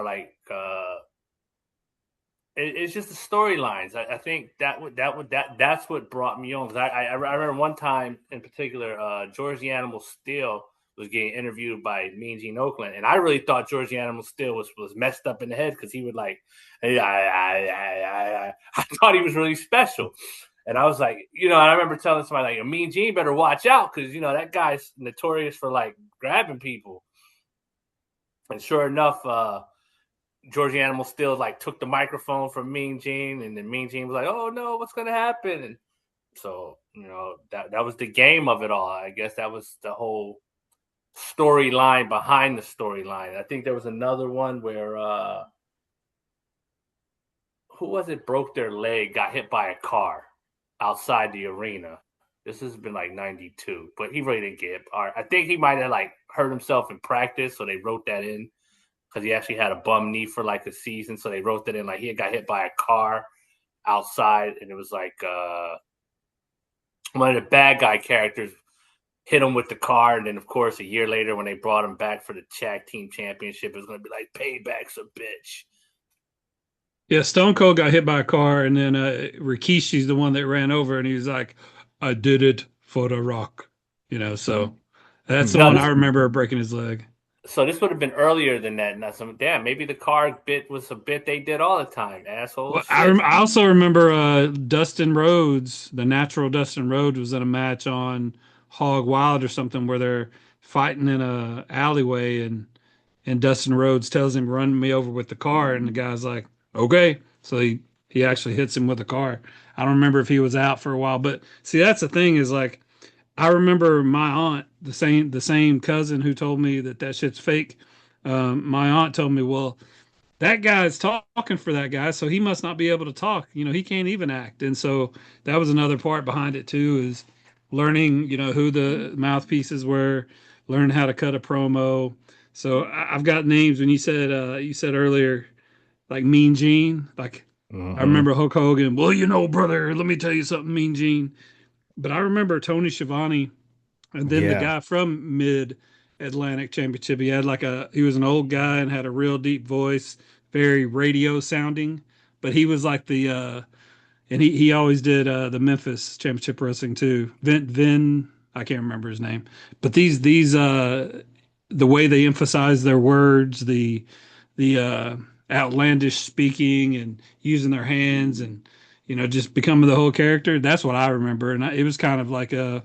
like it's just the storylines. I think that's what brought me on because I remember one time in particular, George the Animal Steel was getting interviewed by Mean Gene Oakland, and I really thought George the Animal Steel was messed up in the head because he would like, I thought he was really special, and I was like, I remember telling somebody like, Mean Gene better watch out because that guy's notorious for like grabbing people, and sure enough, Georgie Animal still like took the microphone from Mean Gene, and then Mean Gene was like, "Oh no, what's gonna happen?" And so that was the game of it all. I guess that was the whole storyline behind the storyline. I think there was another one where who was it broke their leg, got hit by a car outside the arena. This has been like '92, but he really didn't get hit. I think he might have like hurt himself in practice, so they wrote that in because he actually had a bum knee for like a season. So they wrote that in like he got hit by a car outside, and it was like one of the bad guy characters hit him with the car, and then of course a year later when they brought him back for the tag team championship, it was going to be like payback's a bitch. Yeah, Stone Cold got hit by a car, and then Rikishi's the one that ran over, and he was like, "I did it for the Rock," So that's the No, one I this remember breaking his leg. so this would have been earlier than that. Now, some damn, maybe the car bit was a bit they did all the time. Asshole Well, shit. I also remember Dustin Rhodes, the natural Dustin Rhodes, was in a match on Hog Wild or something where they're fighting in a alleyway, and Dustin Rhodes tells him, "Run me over with the car," and the guy's like, "Okay." So he actually hits him with a car. I don't remember if he was out for a while, but see, that's the thing is like I remember my aunt, the same cousin who told me that shit's fake. My aunt told me, well, that guy's talking for that guy, so he must not be able to talk. He can't even act. And so that was another part behind it too, is learning, who the mouthpieces were, learning how to cut a promo. So I've got names when you said earlier, like Mean Gene, like I Hmm. remember Hulk Hogan. Well, brother, let me tell you something, Mean Gene. But I remember Tony Schiavone, and then the Yeah. guy from Mid Atlantic Championship. He was an old guy and had a real deep voice, very radio sounding. But he was like and he always did the Memphis Championship Wrestling too. Vin, I can't remember his name. But these the way they emphasize their words, the outlandish speaking and using their hands and just becoming the whole character. That's what I remember, and it was kind of like a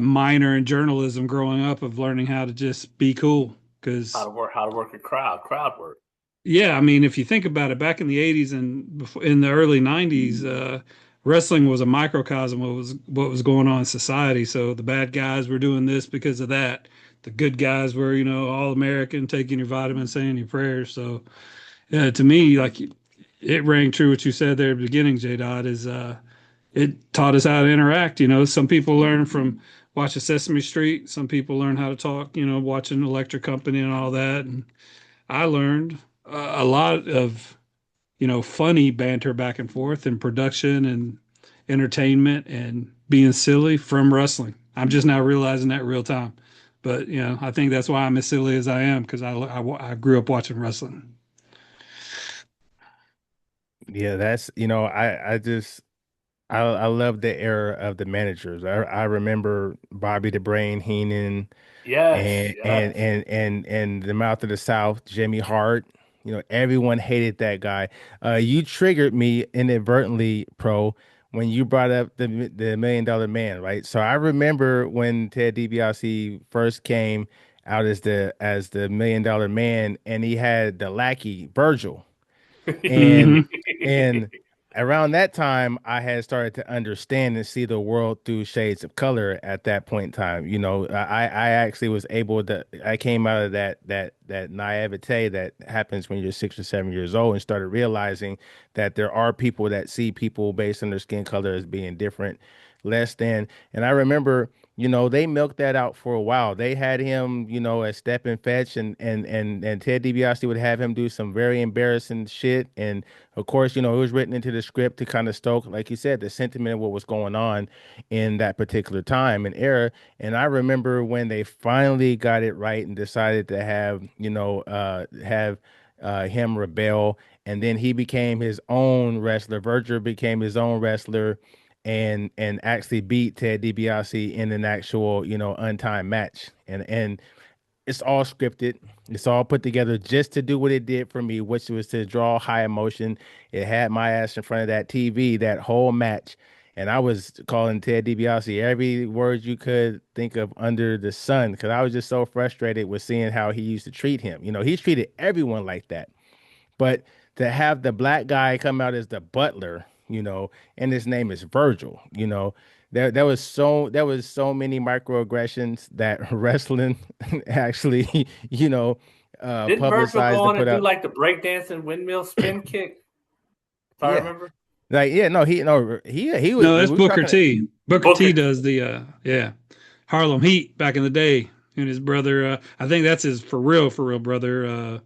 minor in journalism growing up of learning how to just be cool. Because How to work a crowd work. yeah, I mean, if you think about it, back in the '80s and in the early '90s, wrestling was a microcosm of what was going on in society. So the bad guys were doing this because of that. The good guys were, all American, taking your vitamins, saying your prayers. So yeah, to me, like it rang true what you said there at the beginning, J. Dot, is it taught us how to interact. Some people learn from watching Sesame Street. Some people learn how to talk, watching Electric Company and all that. And I learned a lot of, funny banter back and forth and production entertainment and being silly from wrestling. I'm just now realizing that real time. But I think that's why I'm as silly as I am because I grew up watching wrestling. Yeah, that's I love the era of the managers. I remember Bobby the Brain Heenan Yes, yes. and the Mouth of the South, Jimmy Hart. Everyone hated that guy. You triggered me inadvertently, Pro, when you brought up the Million Dollar Man, right? So I remember when Ted DiBiase first came out as the Million Dollar Man, and he had the lackey Virgil. And Hmm. and around that time, I had started to understand and see the world through shades of color at that point in time. I actually was able to I came out of that naivete that happens when you're 6 or 7 years old and started realizing that there are people that see people based on their skin color as being different, less than. And I remember they milked that out for a while. They had him, as step and fetch, and Ted DiBiase would have him do some very embarrassing shit. And of course, it was written into the script to kind of stoke, like you said, the sentiment of what was going on in that particular time and era. And I remember when they finally got it right and decided to have him rebel, and then he became his own wrestler. Virgil became his own wrestler and actually beat Ted DiBiase in an actual, untimed match. And it's all scripted. It's all put together just to do what it did for me, which was to draw high emotion. It had my ass in front of that TV that whole match. And I was calling Ted DiBiase every word you could think of under the sun because I was just so frustrated with seeing how he used to treat him. He's treated everyone like that. But to have the black guy come out as the butler, and his name is Virgil, there was so many microaggressions that wrestling actually, Didn't Virgil publicized go to on put and do out. like the breakdancing windmill spin kick, if I Yeah. remember? Like, yeah, no, he was No, we that's were Booker talking. T. Booker Booker T T. does the Harlem Heat back in the day, and his brother. I think that's his for real brother.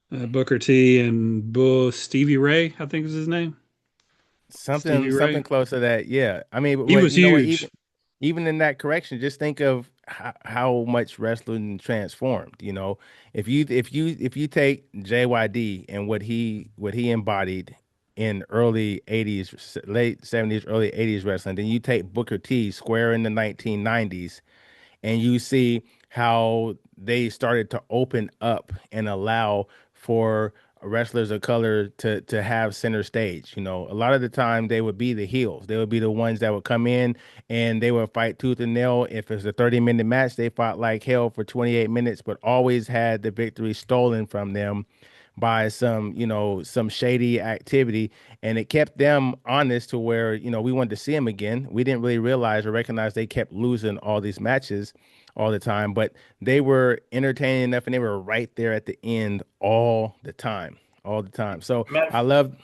Booker T and Bull Stevie Ray, I think is his name. Something Stevie something Ray. close to that. Yeah. I mean, He but was you know what? huge. Even in that correction, just think of how much wrestling transformed. If you take JYD and what he embodied in early 80s, late 70s, early 80s wrestling, then you take Booker T square in the 1990s and you see how they started to open up and allow for wrestlers of color to have center stage. A lot of the time they would be the heels. They would be the ones that would come in and they would fight tooth and nail. If it's a 30-minute match, they fought like hell for 28 minutes, but always had the victory stolen from them by some shady activity, and it kept them honest to where we wanted to see them again. We didn't really realize or recognize they kept losing all these matches all the time, but they were entertaining enough and they were right there at the end all the time. So Matter I of- loved.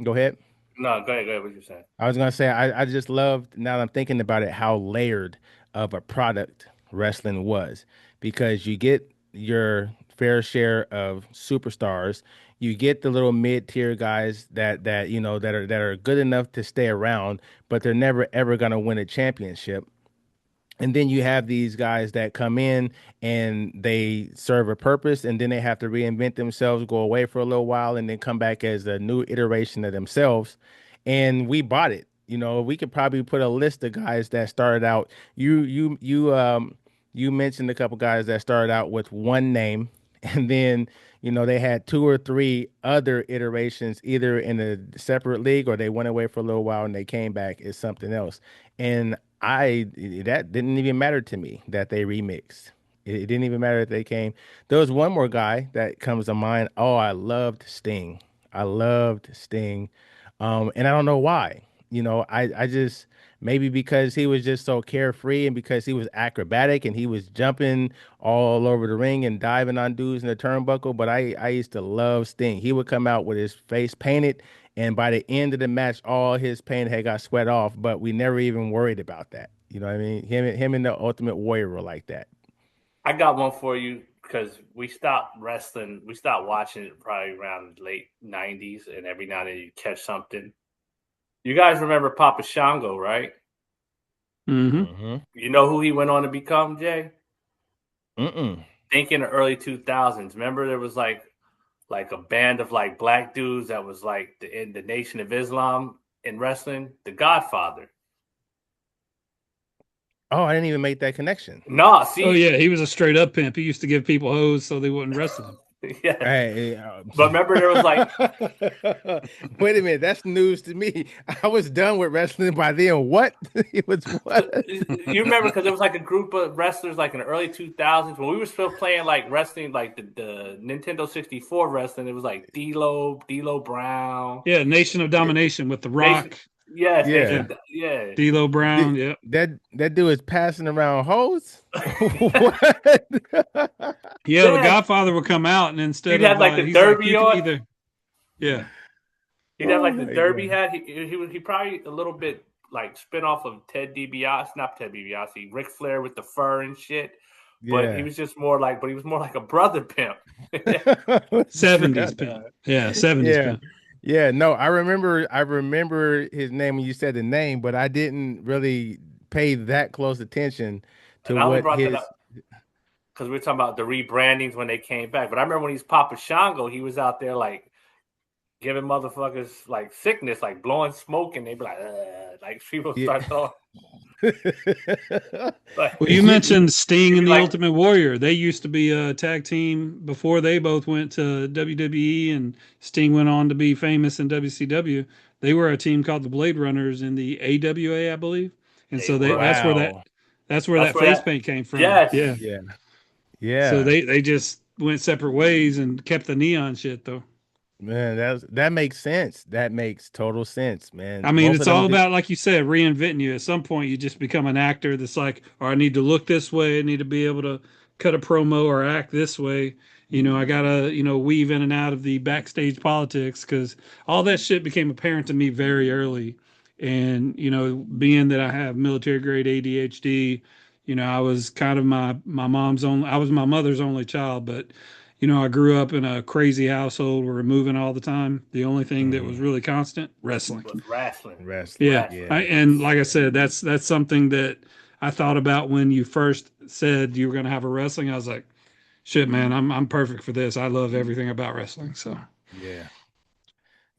Go ahead. no, go ahead. What you saying? I was gonna say I just loved, now that I'm thinking about it, how layered of a product wrestling was, because you get your fair share of superstars, you get the little mid-tier guys that are good enough to stay around, but they're never ever gonna win a championship. And then you have these guys that come in and they serve a purpose, and then they have to reinvent themselves, go away for a little while, and then come back as a new iteration of themselves. And we bought it. We could probably put a list of guys that started out. You mentioned a couple guys that started out with one name, and then they had two or three other iterations, either in a separate league or they went away for a little while and they came back as something else. And I that didn't even matter to me that they remixed. It didn't even matter that they came. There was one more guy that comes to mind. Oh, I loved Sting. I loved Sting. And I don't know why. I just, maybe because he was just so carefree and because he was acrobatic and he was jumping all over the ring and diving on dudes in the turnbuckle. But I used to love Sting. He would come out with his face painted, and by the end of the match, all his paint had got sweat off. But we never even worried about that. You know what I mean? Him and the Ultimate Warrior were like that. I got one for you because we stopped wrestling. We stopped watching it probably around late '90s, and every now and then you catch something. You guys remember Papa Shango, right? Hmm. Mm-hmm. You know who he went on to become, Jay? Mm-mm. Think in the early 2000s. Remember there was like a band of like black dudes that was like in the Nation of Islam in wrestling? The Godfather. Oh, I didn't even make that connection. No, Oh see, yeah, he was a straight up pimp. He used to give people hoes so they wouldn't wrestle him. yeah. Hey, But remember there was like wait a minute, that's news to me. I was done with wrestling by then. What? It was so, what? you remember because there was like a group of wrestlers like in the early 2000s when we were still playing like wrestling like the Nintendo 64 wrestling. It was like D'Lo Brown, Yeah, Nation of Domination with The Nation. Rock. Yes, Yeah, Yeah. Nation. Yeah, D'Lo Th- Brown. Yep. that dude is passing around hoes? What? Yeah, the yeah. Godfather would come out, and instead He'd of have like the he's like, you derby can on. either, yeah, He'd have Oh like the my derby God. hat. He probably a little bit like spin off of Ted DiBiase, not Ted DiBiase, Ric Flair with the fur and shit. But he Yeah. was just more like, but he was more like a brother pimp. 70s pimp. Yeah, 70s Yeah. pimp. Yeah, no, I remember his name when you said the name, but I didn't really pay that close attention And to I only what brought that his up because we are talking about the rebrandings when they came back. But I remember when he's Papa Shango, he was out there like giving motherfuckers like sickness, like blowing smoke, and they'd be like people yeah. start throwing like Well, you You- mentioned Sting he'd and be the like, Ultimate Warrior. They used to be a tag team before they both went to WWE, and Sting went on to be famous in WCW. They were a team called the Blade Runners in the AWA, I believe, and they so were. wow. that's where That's that where face that. paint came from. Yes, Yeah, Yeah. so Yeah. they just went separate ways and kept the neon shit though. Man, that makes sense. That makes total sense, I man. mean, Both it's of them all did. about, like you said, reinventing you. At some point, you just become an actor that's like, or I need to look this way. I need to be able to cut a promo or act this way. I gotta, weave in and out of the backstage politics because all that shit became apparent to me very early. And, being that I have military grade ADHD, I was kind of I was my mother's only child, but I grew up in a crazy household. We were moving all the time. The only thing that was Mhm. really constant, wrestling. was wrestling, Wrestling. Yeah, wrestling. Yeah. and like I said, that's something that I thought about when you first said you were going to have a wrestling. I was like, shit, man, I'm perfect for this. I love everything about wrestling. So Yeah.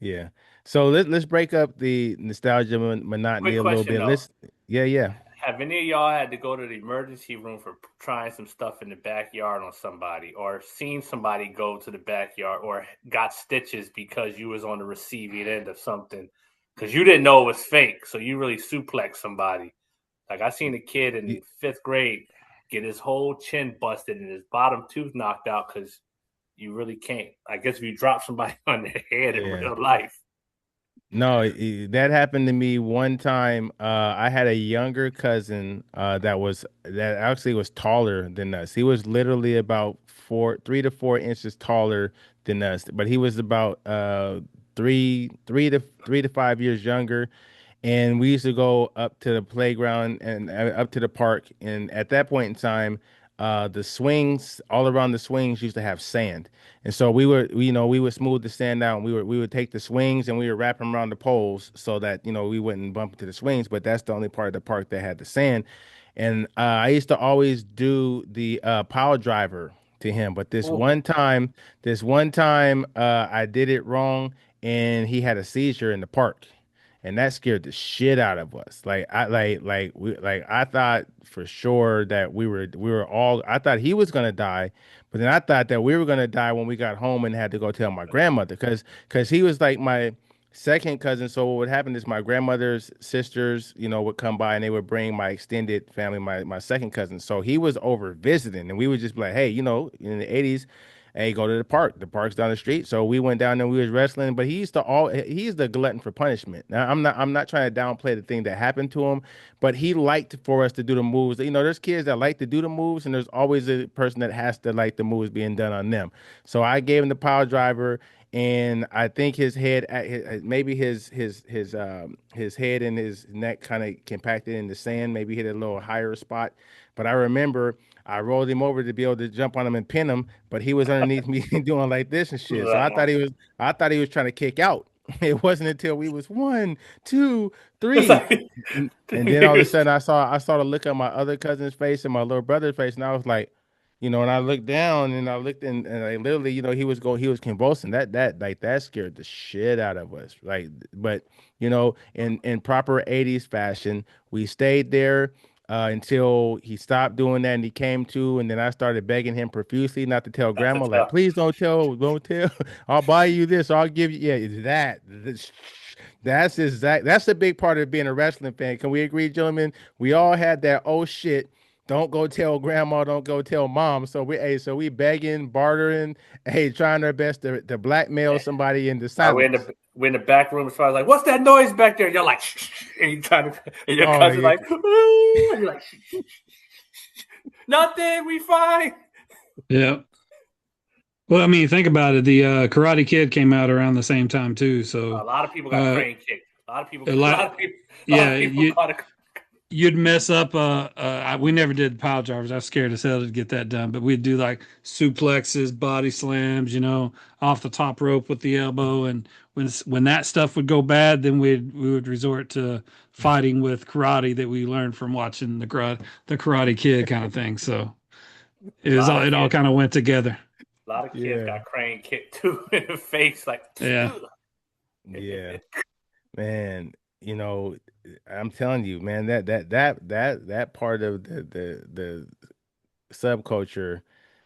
Yeah. So let's break up the nostalgia monotony Quick a little question bit. though: Yeah, yeah. have any of y'all had to go to the emergency room for trying some stuff in the backyard on somebody, or seen somebody go to the backyard, or got stitches because you was on the receiving end of something because you didn't know it was fake, so you really suplexed somebody? Like I seen a kid in Y- fifth grade get his whole chin busted and his bottom tooth knocked out because you really can't. I guess if you drop somebody on their head in Yeah. real life. No, that happened to me one time. I had a younger cousin that actually was taller than us. He was literally about 3 to 4 inches taller than us, but he was about 3 to 5 years younger. And we used to go up to the playground and up to the park. And at that point in time, the swings all around the swings used to have sand, and so we would smooth the sand out. And we would take the swings and we would wrap them around the poles so that we wouldn't bump into the swings. But that's the only part of the park that had the sand. And I used to always do the power driver to him. But Oh, this one time, I did it wrong, and he had a seizure in the park, and that scared the shit out of us. I thought for sure that we were all. I thought he was gonna die, but then I thought that we were gonna die when we got home and had to go tell my grandmother because he was like my second cousin. So what would happen is my grandmother's sisters, would come by and they would bring my extended family, my second cousin. So he was over visiting, and we would just be like, hey, in the '80s. Hey, go to the park. The park's down the street. So we went down there. We was wrestling, but he's the glutton for punishment. Now I'm not trying to downplay the thing that happened to him, but he liked for us to do the moves. There's kids that like to do the moves, and there's always a person that has to like the moves being done on them. So I gave him the power driver, and I think his head, maybe his head and his neck kind of compacted in the sand. Maybe hit a little higher spot, but I remember I rolled him over to be able to jump on him and pin him, but he was underneath me doing like this and shit. So I thought he was trying to kick out. It wasn't until we was one, two, It's three, like and then all of a sudden I saw the look on my other cousin's face and my little brother's face, and I was like, and I looked down and I looked and I literally, he was convulsing. That like that scared the shit out of us. Like, but in proper '80s fashion, we stayed there until he stopped doing that and he came to, and then I started begging him profusely not to tell that's a grandma, like, tough. please don't tell. I'll buy you this, I'll give you, yeah, it's that's a big part of being a wrestling fan. Can we agree, gentlemen? We all had that, oh shit, don't go tell grandma, don't go tell mom. So we begging, bartering, trying our best to blackmail somebody into silence. We're in the back room as far as like, what's that noise back there? You're like, shh, shh, and you trying to, and your Oh cousin yeah. like, ooh, and you're like, shh, shh, shh, nothing, we fine. Yeah. Well, I mean, think about it. The Karate Kid came out around the same time too. A So, lot of people got uh, crane kicked. A lot of people, a a lot, lot of people, a lot yeah, of people caught it. you'd mess up. We never did pile drivers. I was scared as hell to get that done, but we'd do like suplexes, body slams, off the top rope with the elbow. And when that stuff would go bad, then we would resort to fighting with karate that we learned from watching the Karate Kid kind of thing. So A lot of it all kids, kind of went together. a lot of kids Yeah. got crane kicked too in the face, like, Yeah. ugh. Yeah. Man, I'm telling you, man, that part of the subculture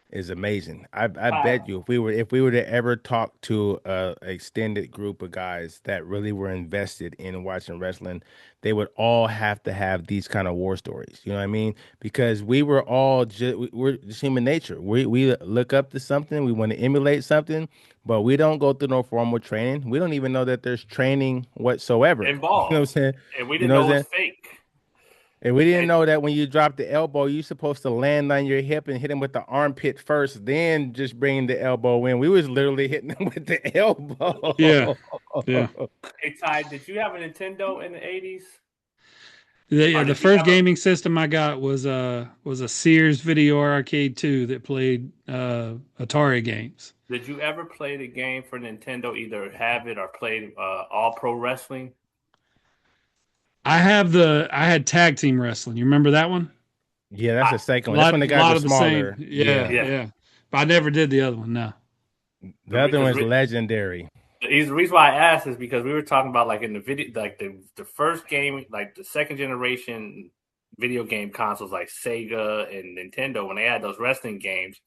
is amazing. I Wow. bet you if we were to ever talk to a extended group of guys that really were invested in watching wrestling, they would all have to have these kind of war stories. You know what I mean? Because we were all we're just human nature. We look up to something, we want to emulate something, but we don't go through no formal training. We don't even know that there's training whatsoever. You know what I'm Involved, saying? and we You didn't know what know I'm it was saying? fake. And we didn't And, know that when you drop the elbow, you're supposed to land on your hip and hit him with the armpit first, then just bring the elbow in. We was literally hitting him with the Yeah. elbow. Yeah. hey, Ty, did you have a Nintendo in the 80s? The Or the did you first have a gaming system I got was a Sears Video Arcade 2 that played Atari games. Did you ever play the game for Nintendo, either have it or played All Pro Wrestling? I had tag team wrestling. You remember that one? Yeah, that's I, the second A one. That's when the guys lot were of the same. smaller. Yeah, Yeah. yeah, yeah. But I never did the other one. No. The other because one's legendary. the reason why I asked is because we were talking about like in the video, like the first game, like the second generation video game consoles like Sega and Nintendo, when they had those wrestling games.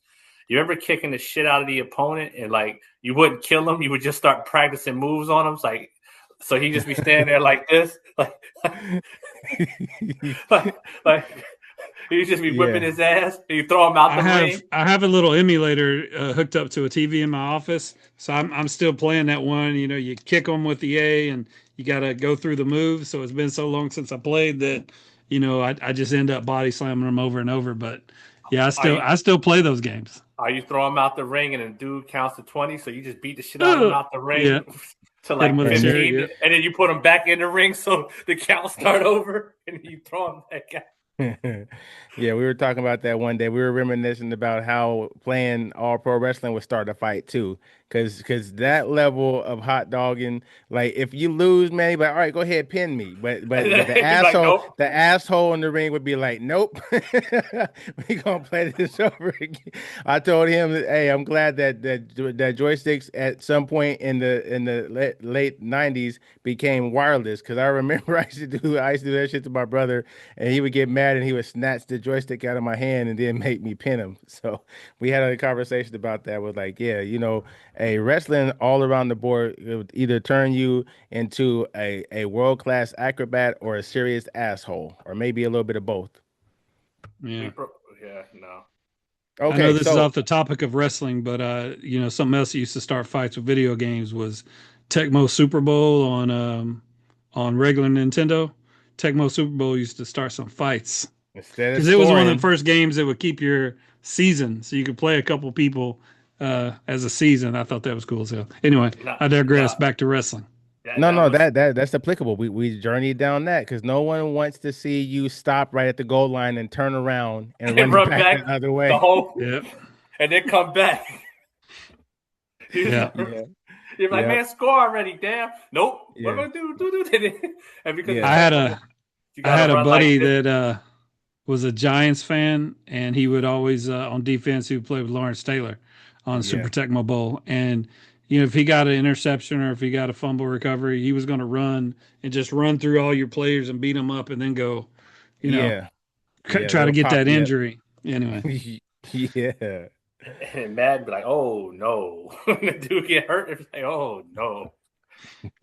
You remember kicking the shit out of the opponent and like you wouldn't kill him, you would just start practicing moves on him. It's like so he'd just be standing there like this, like, like he'd just be whipping Yeah. his ass. And you throw him out the ring. I have a little emulator hooked up to a TV in my office, so I'm still playing that one. You kick them with the A, and you got to go through the moves. So it's been so long since I played that I just end up body slamming them over and over. But yeah, Are you I still play those games. are you throw him out the ring and the dude counts to 20, so you just beat the shit out of him Ugh. out the Yeah, ring to hit them like with a And chair. 15, Yeah. and then you put him back in the ring so the count start over, and you throw him back out. Yeah, we were talking about that one day. We were reminiscing about how playing all pro wrestling would start a fight too. Cause that level of hot dogging, like if you lose, man, but all right, go ahead, pin me. And But then he'd be like, nope. the asshole in the ring would be like, nope, we gonna play this over again. I told him, hey, I'm glad that joysticks at some point in the late '90s became wireless. Cause I remember I used to do that shit to my brother, and he would get mad and he would snatch the joystick out of my hand and then make me pin him. So we had a conversation about that. With like, yeah, a wrestling all around the board, it would either turn you into a world class acrobat or a serious asshole, or maybe a little bit of both. Yeah. Yeah, no. I know Okay, this is so off the topic of wrestling, but something else that used to start fights with video games was Tecmo Super Bowl on regular Nintendo. Tecmo Super Bowl used to start some fights instead of because it was one of the scoring, first games that would keep your season, so you could play a couple people as a season. I thought that was cool as hell. Anyway, No, I digress. no, Back to wrestling. no, that no, was that's applicable. We journeyed down that because no one wants to see you stop right at the goal line and turn around and and run it run back back the other the way. whole Yep. and then come back. Yeah. Yeah. You're like, Yep. man, score already, damn. Nope. What am Yeah. I do? And because I it's Yeah. had such a, a you I got to had a run like buddy this. that was a Giants fan, and he would always on defense. He would play with Lawrence Taylor on Super Yeah. Tecmo Bowl, and if he got an interception or if he got a fumble recovery, he was going to run and just run through all your players and beat them up, and then go, you know, Yeah. Yeah. try to They'll get pop that you up. injury. Anyway, Yeah. And Madden be like, oh no. When the dude get hurt, it's like, oh no.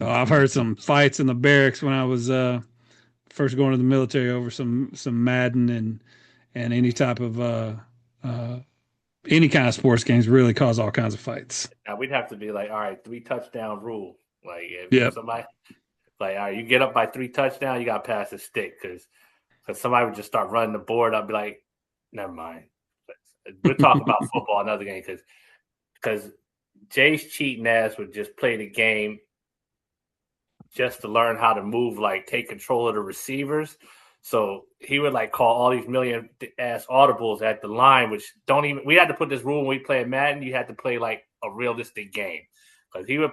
oh, I've heard some fights in the barracks when I was first going to the military over some Madden and any type of uh, any kind of sports games really cause all kinds of fights. Now we'd have to be like, all right, 3 touchdown rule. Like if Yep. somebody like, all right, you get up by 3 touchdowns, you got to pass the stick because somebody would just start running the board. I'd be like, never mind. We'll talk about football another game because Jay's cheating ass would just play the game just to learn how to move, like take control of the receivers. So he would like call all these million ass audibles at the line, which don't even. We had to put this rule when we play Madden. You had to play like a realistic game because he would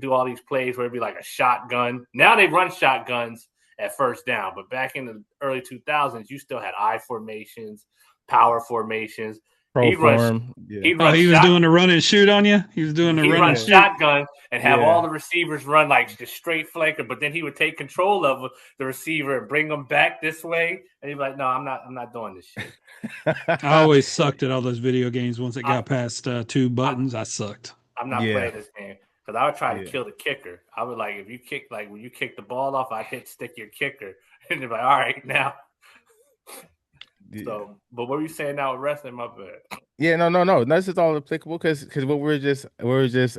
do all these plays where it'd be like a shotgun. Now they run shotguns at first down, but back in the early 2000s, you still had I formations, power formations. Pro He'd run form. Yeah. he'd Oh, run he was shot doing the run and shoot on you. He was doing the he run and run Yeah. shoot. shotgun and have all Yeah. the receivers run like just straight flanker, but then he would take control of the receiver and bring them back this way. And he'd be like, "No, I'm not doing this shit. I always sucked at all those video games. Once it I, got past two I buttons, I sucked. I'm not Yeah. playing this game because I would try to Yeah. kill the kicker. I would like if you kick like when you kick the ball off, I hit stick your kicker, and they're like, all right now. Yeah. So, but what were you saying now with wrestling? My bad. Yeah, no, no, no. This is all applicable because what we're just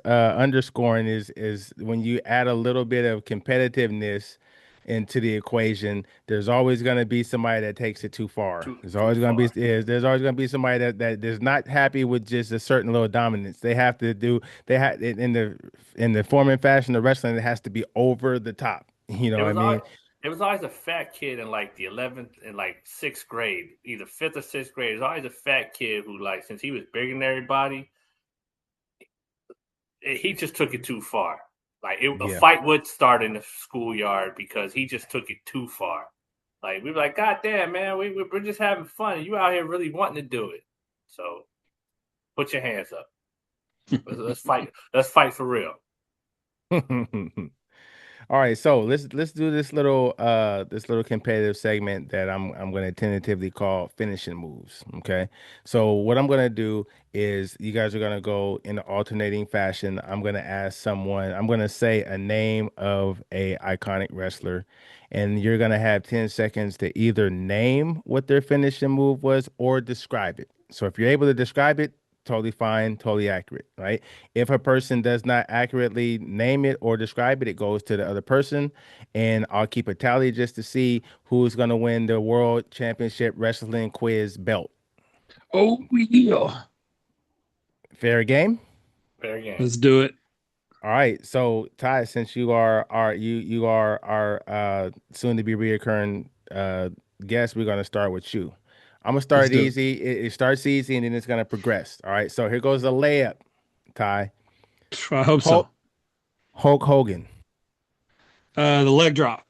underscoring is when you add a little bit of competitiveness into the equation, there's always going to be somebody that takes it too far. Too far. There's always going to be somebody that is not happy with just a certain little dominance. They have in the form and fashion of wrestling, it has to be over the top. You know It what I was mean? always it was always a fat kid in like the 11th and like sixth grade, either fifth or sixth grade. There's always a fat kid who like since he was bigger than everybody, he just took it too far. Like a Yeah. fight would start in the schoolyard because he just took it too far. Like we were like, God damn, man, we're just having fun. You out here really wanting to do it. So put your hands up. Let's fight. Let's fight for real. All right, so let's do this little competitive segment that I'm gonna tentatively call finishing moves. Okay. So what I'm gonna do is you guys are gonna go in alternating fashion. I'm gonna say a name of a iconic wrestler, and you're gonna have 10 seconds to either name what their finishing move was or describe it. So if you're able to describe it, totally fine, totally accurate, right? If a person does not accurately name it or describe it, it goes to the other person. And I'll keep a tally just to see who's going to win the World Championship Wrestling Quiz belt. Oh yeah, Fair game? Fair game. let's do it. All right. So, Ty, since you are our soon to be reoccurring guest, we're going to start with you. I'm going to Let's start do it. easy. It starts easy and then it's going to progress. All right. So, here goes the layup, Ty. I hope so. Hulk, Hulk Hogan. The leg drop.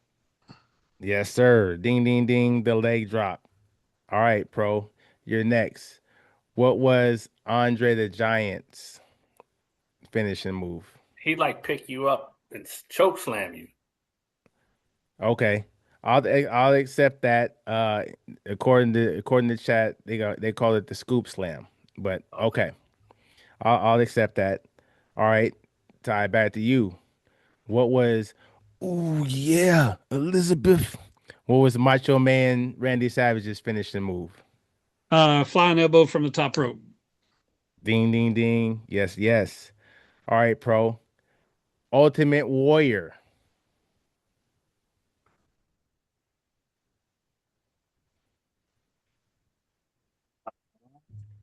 Yes, sir. Ding, ding, ding. The leg drop. All right, pro. You're next. What was Andre the Giant's finishing move? He'd like pick you up and choke slam you. Okay. I'll accept that. According to chat, they call it the scoop slam. But Okay. okay. I'll accept that. All right. Ty, back to you. What was Ooh, yeah, Elizabeth. What was Macho Man Randy Savage's finishing move? Flying elbow from the top rope. Ding, ding, ding. Yes, yes. All right, pro. Ultimate Warrior.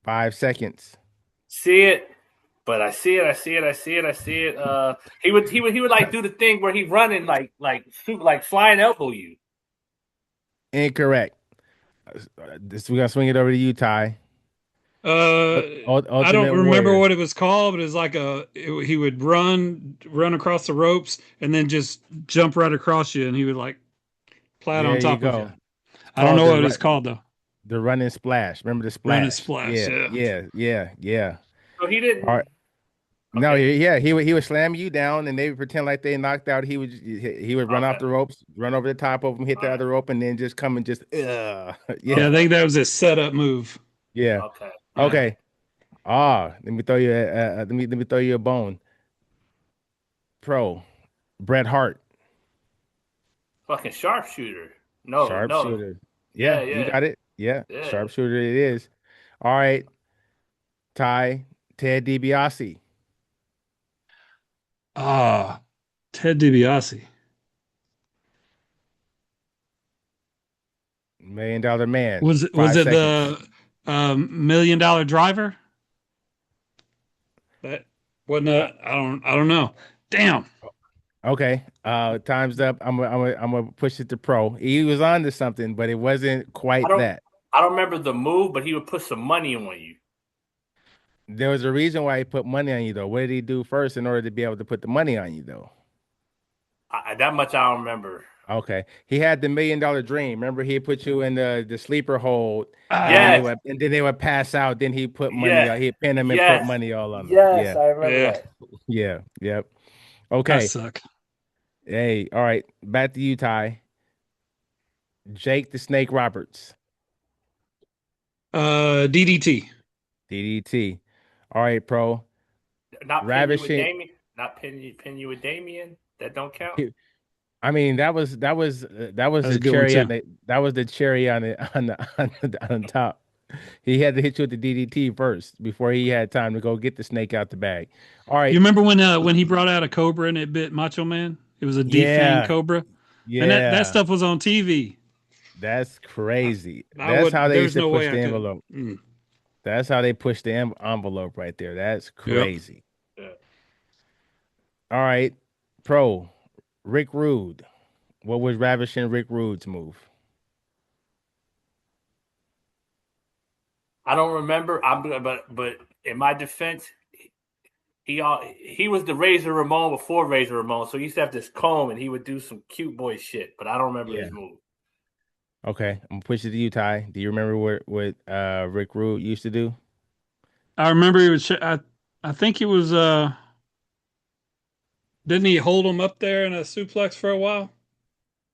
5 seconds. See it, but I see it. I see it. I see it. I see it. He would like do the thing where he running like flying elbow you. Incorrect. We're gonna swing it over to you, Ty. Uh, I don't Ultimate remember Warrior. what it was called, but it's like he would run across the ropes and then just jump right across you, and he would like plat on There you top of you. go. It's I don't called know what it's called though. the running splash. Remember the Run and splash? splash. Yeah, Yeah. yeah, yeah, yeah. So he All right. didn't. No, Okay. yeah, he would slam you down, and they would pretend like they knocked out. He would run off Okay. the ropes, run over the top of them, hit All the right. other rope, and then just come and just Yeah, I yeah, think that was his setup move. yeah. Okay. All Yeah. right. Okay. Let me throw you a bone. Pro Bret Hart, Fucking sharpshooter. No, no. sharpshooter. Yeah, Yeah, you yeah, got it. Yeah, yeah. sharpshooter it is. All right, Ty Ted DiBiase, Ah, Ted DiBiase. $1 Million Man. Was Five it seconds. the $1 million driver? That wasn't Uh, I don't know. Damn. Okay. Time's up. I'm gonna push it to pro. He was on to something, but it wasn't I quite don't that. I don't remember the move, but he would put some money on you. There was a reason why he put money on you though. What did he do first in order to be able to put the money on you though? That much I don't remember. Okay. He had the $1 million dream. Remember he put you in the sleeper hold and then they Ah, Yes, would pass out. Then he put money yeah, he'd pin them and put yes, money all on them. yes. Yeah. I remember yeah. that. Yeah. Yep. I Okay. suck. Hey, all right. Back to you, Ty. Jake the Snake Roberts. DDT. DDT. All right, pro. Not pin you with Ravishing. Damien. Not pin you with Damien. That don't count. I mean, that was That's a the good one cherry on too. the cherry on the top. He had to hit you with the DDT first before he had time to go get the snake out the bag. All You right. remember when he brought out a cobra and it bit Macho Man? It was a defanged Yeah. cobra. Man, that Yeah. stuff was on TV. That's crazy. I That's how would. they used There's to no push way the I could. envelope. That's how they push the envelope right there. That's Yep. crazy. Yeah. All right. Pro. Rick Rude. What was Ravishing Rick Rude's move? I don't remember. But in my defense, he was the Razor Ramon before Razor Ramon, so he used to have this comb and he would do some cute boy shit. But I don't remember Yeah. his move. Okay. I'm gonna push it to you, Ty. Do you remember what Rick Rude used to do? I remember he was. I think he was. Didn't he hold him up there in a suplex for a while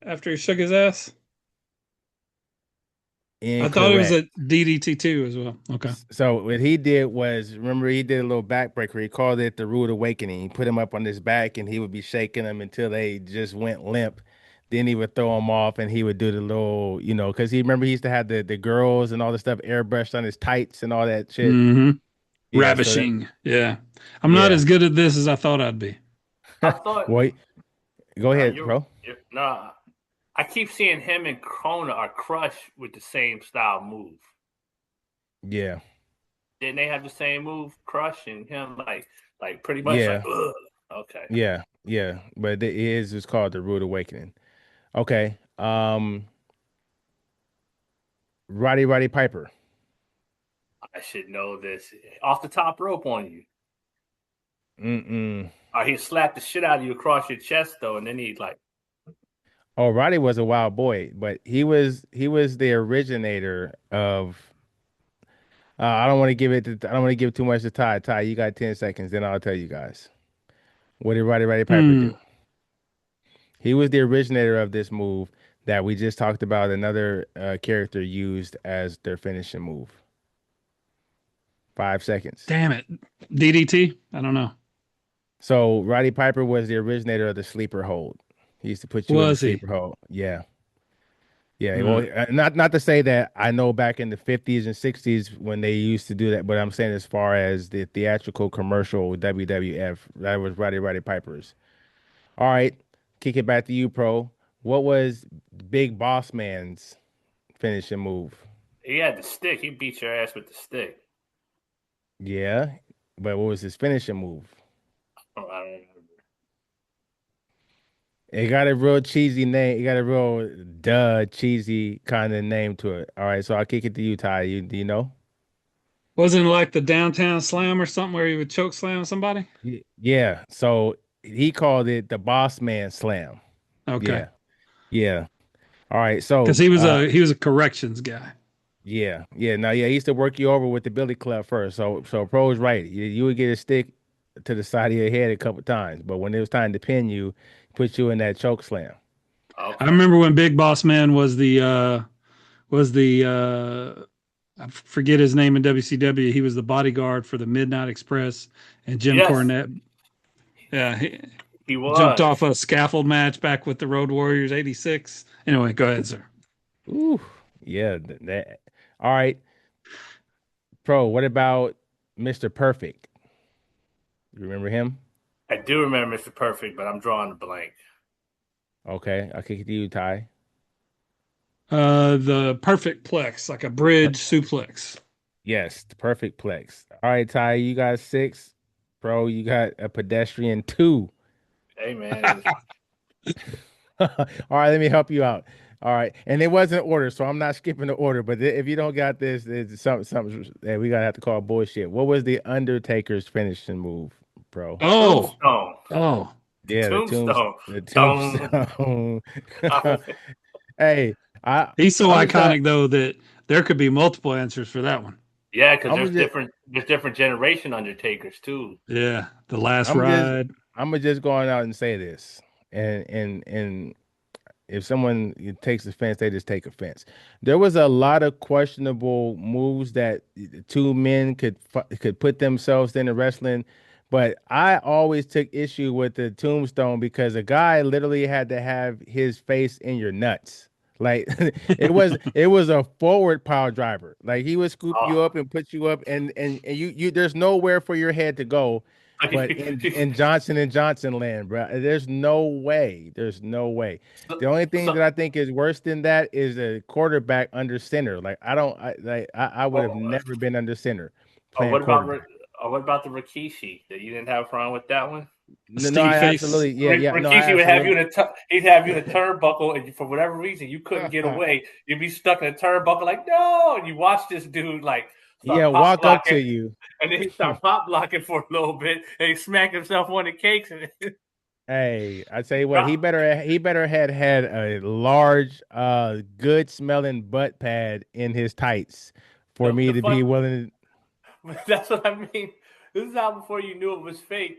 after he shook his ass? I thought it was Incorrect. a DDT too as well. Okay. So what he did was, remember, he did a little backbreaker. He called it the Rude Awakening. He put him up on his back, and he would be shaking them until they just went limp. Then he would throw them off, and he would do the little, because he remember he used to have the girls and all the stuff airbrushed on his tights and all that shit. Mm-hmm. Yeah. So that, Ravishing. Yeah. I'm not yeah. as good at this as I thought I'd be. I thought Wait, go ahead, you bro. no. I keep seeing him and Krona or Crush with the same style move. Yeah. Didn't they have the same move, Crush and him, like pretty much like, Yeah. ugh. Okay. Yeah. Yeah. But it is it's called the Rude Awakening. Okay. Roddy Piper. I should know this. Off the top rope on you. Mm-mm. Or he'd slap the shit out of you across your chest though, and then he'd like, Oh, Roddy was a wild boy, but he was the originator of. I don't want to give too much to Ty. Ty, you got 10 seconds, then I'll tell you guys. What did Roddy Piper Hmm. do? He was the originator of this move that we just talked about. Another character used as their finishing move. 5 seconds. Damn it. DDT? I don't know. So Roddy Piper was the originator of the sleeper hold. He used to put you in the Was he? sleeper hold. Yeah. Yeah, Uh, well, not to say that I know back in the 50s and 60s when they used to do that, but I'm saying as far as the theatrical commercial WWF, that was Roddy Piper's. All right, kick it back to you, pro. What was Big Boss Man's finishing move? he had the stick. He beat your ass with the stick. Yeah, but what was his finishing move? Oh, I don't remember. It got a real cheesy name. It got a real cheesy kind of name to it. All right, so I'll kick it to you, Ty. Do you know? Wasn't it like the downtown slam or something where he would choke slam somebody? Yeah. So he called it the Boss Man Slam. Okay. Yeah. Yeah. All right. Because So he was a corrections guy. yeah. Yeah. Now yeah, he used to work you over with the Billy Club first. So Pro's right. You would get a stick to the side of your head a couple times, but when it was time to pin you, put you in that choke slam. I Okay. remember when Big Boss Man was the I forget his name in WCW. He was the bodyguard for the Midnight Express and Jim Yes, Cornette. Yeah, he he jumped was. off a scaffold match back with the Road Warriors '86. Anyway, go ahead, sir. Ooh. Yeah. That. All right. Pro, what about Mr. Perfect? You remember him? I do remember Mr. Perfect, but I'm drawing a blank. Okay. I'll kick it to you, Ty. The perfect plex, like a bridge suplex. Yes, the perfect plex. All right, Ty, you got six. Bro, you got a pedestrian two. Hey man, All right, let me help you out. All right, and it wasn't order, so I'm not skipping the order. But if you don't got this, it's something that we gotta have to call bullshit. What was the Undertaker's finishing move, bro? Oh, Tombstone. oh, The Yeah, Tombstone. the Dum, tombstone. dum. Hey, I he's so I'm just gonna iconic though that there could be multiple answers for that one. Yeah, because I'm gonna there's different generation Undertakers too. Yeah, the last I'm just ride. I'm gonna just go on out and say this, and if someone takes offense, they just take offense. There was a lot of questionable moves that the two men could put themselves in wrestling, but I always took issue with the tombstone because a guy literally had to have his face in your nuts. Like it was a forward power driver. Like he would scoop you Oh. up and put you up and you there's nowhere for your head to go. But in Johnson and Johnson land, bro, there's no way. There's no way. so, The only thing that so, I think is worse than that is a quarterback under center. Like I don't, I would have oh, never been under center oh, playing quarterback. What about the Rikishi? That you didn't have a problem with that one? No, no, Steve I face. absolutely, yeah, yeah, no, I Rikishi would have you absolutely. in he'd have you in a turnbuckle, and for whatever reason you couldn't get away. You'd be stuck in a turnbuckle, like no, and you watch this dude like Yeah, start pop walk up to blocking, you. and then he start pop blocking for a little bit, and he smack himself on the cakes and Hey, I tell you what, drop he better had a large, good smelling butt pad in his tights for me the to be fun. willing. That's what I mean. This is how before you knew it was fake.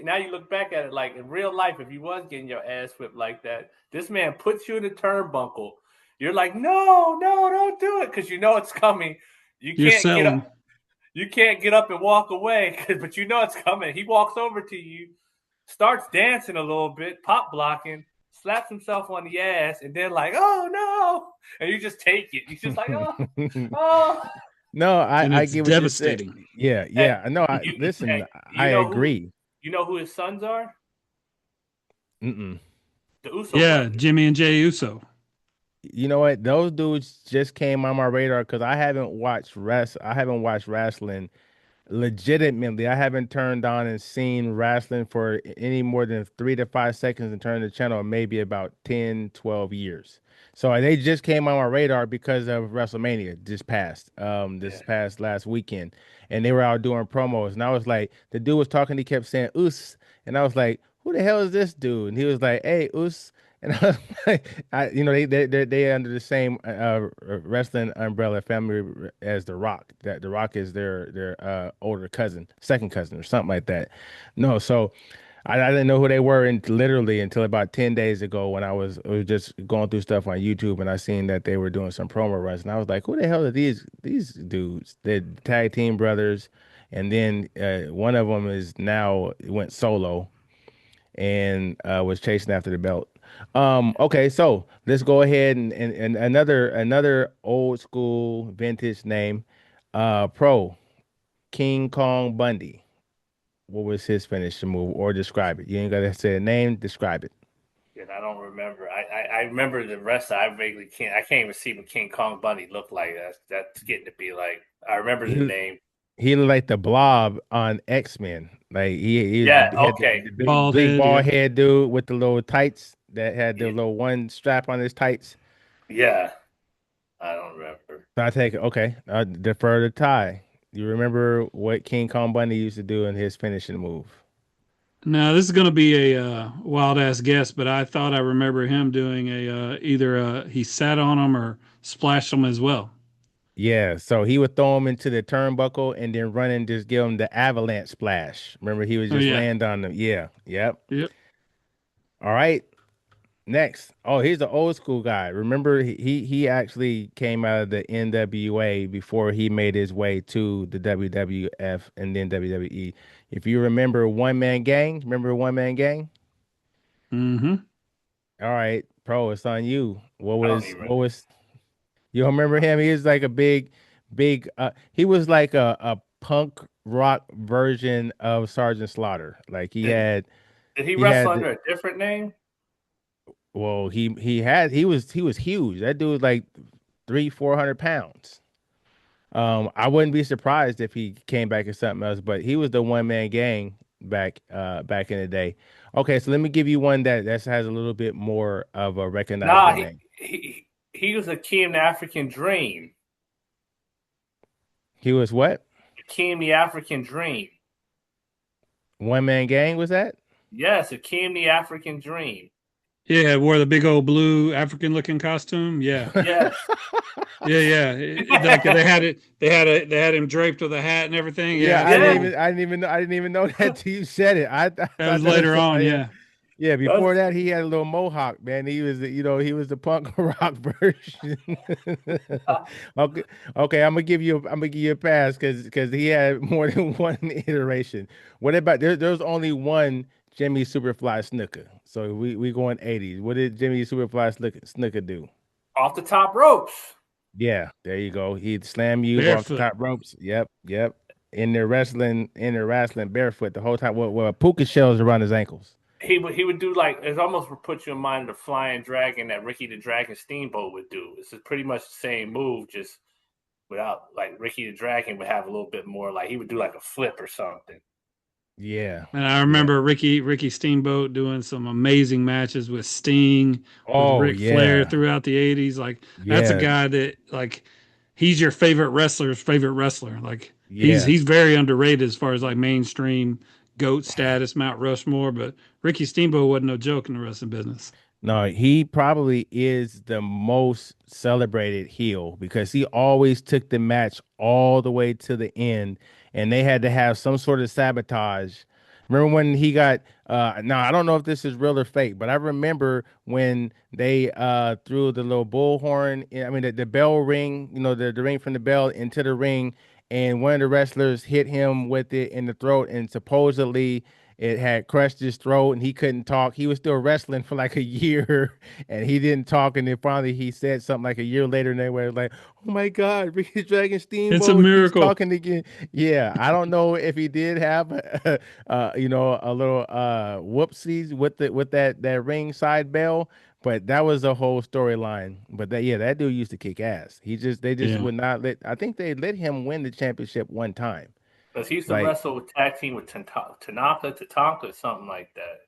Now you look back at it like in real life, if you was getting your ass whipped like that, this man puts you in a turnbuckle. You're like, no, no, don't do it because you know it's coming. You You're can't get up. selling. You can't get up and walk away, but you know it's coming. He walks over to you, starts dancing a little bit, pop blocking, slaps himself on the ass, and then like, oh no, and you just take it. You just like, oh, oh. No, And I it's get what you're saying. devastating. Yeah, Hey, yeah. No, I hey, listen, I agree. you know who his sons are? Mm-mm. The Uso Yeah, brothers. Jimmy and Jay Uso. You know what? Those dudes just came on my radar because I haven't watched wrestling legitimately. I haven't turned on and seen wrestling for any more than 3 to 5 seconds and turned the channel in maybe about 10, 12 years. So they just came on my radar because of WrestleMania this Yeah. past last weekend. And they were out doing promos. And I was like, the dude was talking, he kept saying Us. And I was like, who the hell is this dude? And he was like, hey, Us. And I was like, they under the same wrestling umbrella family as The Rock. That The Rock is their older cousin, second cousin, or something like that. No, so I didn't know who they were literally until about 10 days ago when I was just going through stuff on YouTube and I seen that they were doing some promo runs and I was like, who the hell are these dudes? They're tag team brothers, and then one of them is now went solo and was chasing after the belt. Okay, so let's go ahead and another old school vintage name. Pro King Kong Bundy. What was his finishing move or describe it? You ain't gotta say a name, describe it. And I don't remember. I remember the rest. I vaguely can't. I can't even see what King Kong Bundy looked like. That's getting to be like. I remember the He name. he looked like the blob on X-Men. Like Yeah. he had Okay. the Bald big head, bald yeah. head dude with the little tights that had the Yeah. little one strap on his tights. Yeah. I don't remember. So I take it, okay. Defer to Ty. You remember what King Kong Bundy used to do in his finishing move? Now this is going to be a wild ass guess, but I thought I remember him doing a either he sat on him or splashed him as well. Yeah, so he would throw him into the turnbuckle and then run and just give him the avalanche splash. Remember, he would Oh just yeah, land on them. Yeah, yep. yep. All right, next. Oh, he's the old school guy. Remember, he actually came out of the NWA before he made his way to the WWF and then WWE. If you remember One Man Gang, remember One Man Gang? Mm-hmm. All right, pro, it's on you. I don't even. What was you don't remember him? He was like a big he was like a punk rock version of Sergeant Slaughter. Like Did, did he he wrestle had under a different name? well, he was huge. That dude was like 400 pounds. I wouldn't be surprised if he came back as something else, but he was the one man gang back in the day. Okay, so let me give you one that has a little bit more of a recognizable Nah, name. he was Akeem the African Dream. He was what? Akeem the African Dream. One man gang was that? Yes, Akeem the African Dream. Yeah, wore the big old blue African looking costume. Yeah, Yes. yeah, yeah. Like they had it, they had him draped with a hat and everything. Yeah, Yeah, Yeah. I didn't even know that till you said it. I that thought was that was later so, on. yeah. Yeah, Yeah, before That's that he had a little mohawk, man. He was he was the punk rock version. Okay, okay, I'm gonna give you a pass because he had more than one iteration. What about there's only one Jimmy Superfly Snooker. So we going 80s. What did Jimmy Superfly Snooker do? off the top ropes. Yeah, there you go. He'd slam you off the barefoot. top ropes. Yep, yep. In there wrestling barefoot the whole time. With puka shells around his ankles. He would do like it's almost would put you in mind of the flying dragon that Ricky the Dragon Steamboat would do. It's pretty much the same move, just without like Ricky the Dragon would have a little bit more like he would do like a flip or something. Yeah, And I yeah. remember Ricky Steamboat doing some amazing matches with Sting, with Oh Ric Flair yeah, throughout the '80s. Like that's a yeah, guy that like he's your favorite wrestler's favorite wrestler. Like yeah. he's very underrated as far as like mainstream goat status, Mount Rushmore. But Ricky Steamboat wasn't no joke in the wrestling business. No, he probably is the most celebrated heel because he always took the match all the way to the end, and they had to have some sort of sabotage. Remember when he got now I don't know if this is real or fake, but I remember when they threw the little bullhorn, I mean the bell ring, the ring from the bell into the ring, and one of the wrestlers hit him with it in the throat, and supposedly it had crushed his throat and he couldn't talk. He was still wrestling for like a year and he didn't talk. And then finally he said something like a year later and they were like, oh my God, Ricky Dragon It's a Steamboat, he's miracle. talking again. Yeah, I don't know if he did have a little whoopsies with that ring side bell, but that was a whole storyline. But that dude used to kick ass. They just Yeah. would not let I think they let him win the championship one time. Because he used to Like, wrestle with tag team with Tatanka, something like that.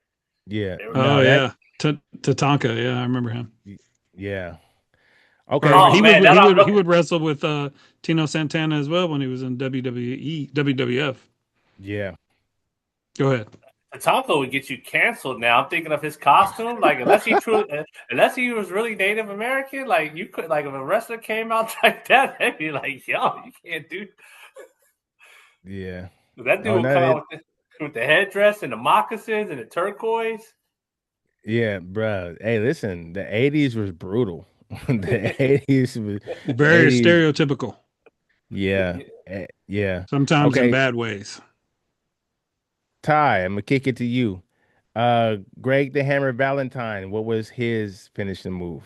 yeah. They were, Oh No, that yeah. Tatanka. Yeah, I remember him. yeah. Or Okay. oh man, that I'm he looking. would wrestle with Tino Santana as well when he was in WWE WWF. Yeah. Go ahead. Tatanka would get you canceled. Now I'm thinking of his costume. Like unless he was really Native American, like you could, like if a wrestler came out like that, they'd be like, "Yo, you can't do." Yeah. That dude Oh would no, come out with the headdress and the moccasins and the turquoise. yeah, bro. Hey, listen, the 80s was brutal. The Very 80s, stereotypical, yeah. Yeah. sometimes in Okay, bad ways. Ty, I'm gonna kick it to you. Greg the Hammer Valentine, what was his finishing move?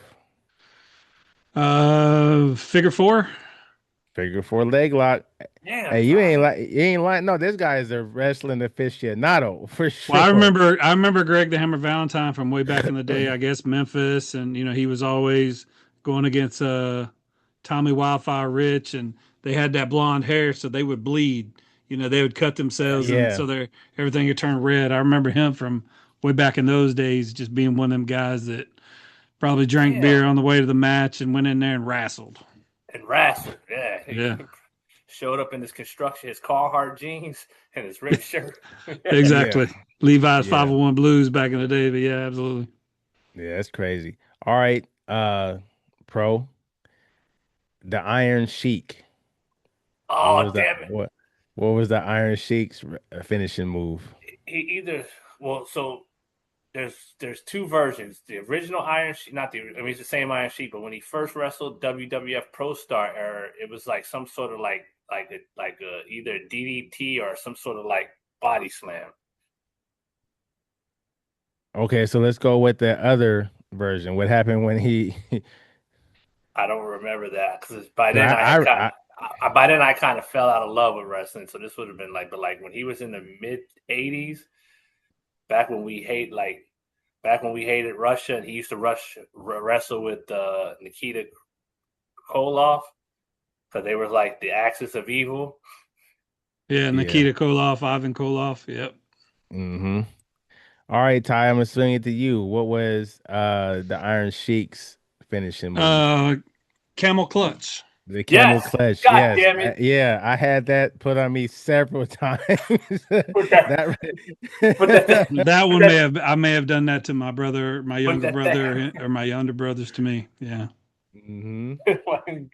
Figure four. Figure four leg lock. Yeah, Hey, son. you ain't like no, this guy is a wrestling aficionado for Well, sure. I remember Greg the Hammer Valentine from way back in the day. I guess Memphis, and you know he was always going against Tommy Wildfire Rich, and they had that blonde hair, so they would bleed. You know, they would cut themselves, and Yeah. so their everything would turn red. I remember him from way back in those days, just being one of them guys that probably drank Yeah, beer on the way to the match and went in there and wrestled. and wrestled. Yeah, Yeah. showed up in his construction, his Carhartt jeans and his ripped shirt. Yeah, Exactly. Levi's yeah, 501 Blues back in the day, but yeah, absolutely. yeah. That's crazy. All right, pro, the Iron Sheik. What Oh was that? damn it! What was the Iron Sheik's finishing move? He either well, so there's two versions. The original Iron Sheik, not the I mean it's the same Iron Sheik, but when he first wrestled WWF Pro Star era, it was like some sort of like a either DDT or some sort of like body slam. Okay, so let's go with the other version. What happened when he? I don't remember that because by 'Cause then I had kind I by then I kind of fell out of love with wrestling. So this would have been like, but like when he was in the mid 80s, back when we hate like back when we hated Russia, and he used to wrestle with Nikita Koloff because they were like the axis of evil. Yeah, yeah. Nikita Koloff, Ivan Koloff. Yep. Mm-hmm. All right, Ty, I'm gonna swing it to you. What was the Iron Sheik's finishing move? Uh, Camel Clutch. The camel Yes, clutch. God Yes. damn it! Yeah, I had that put on me several times. Put that, That put that, That put one that, I may have done that to my brother, my put younger that. brother, or my younger brothers to me. Yeah. hmm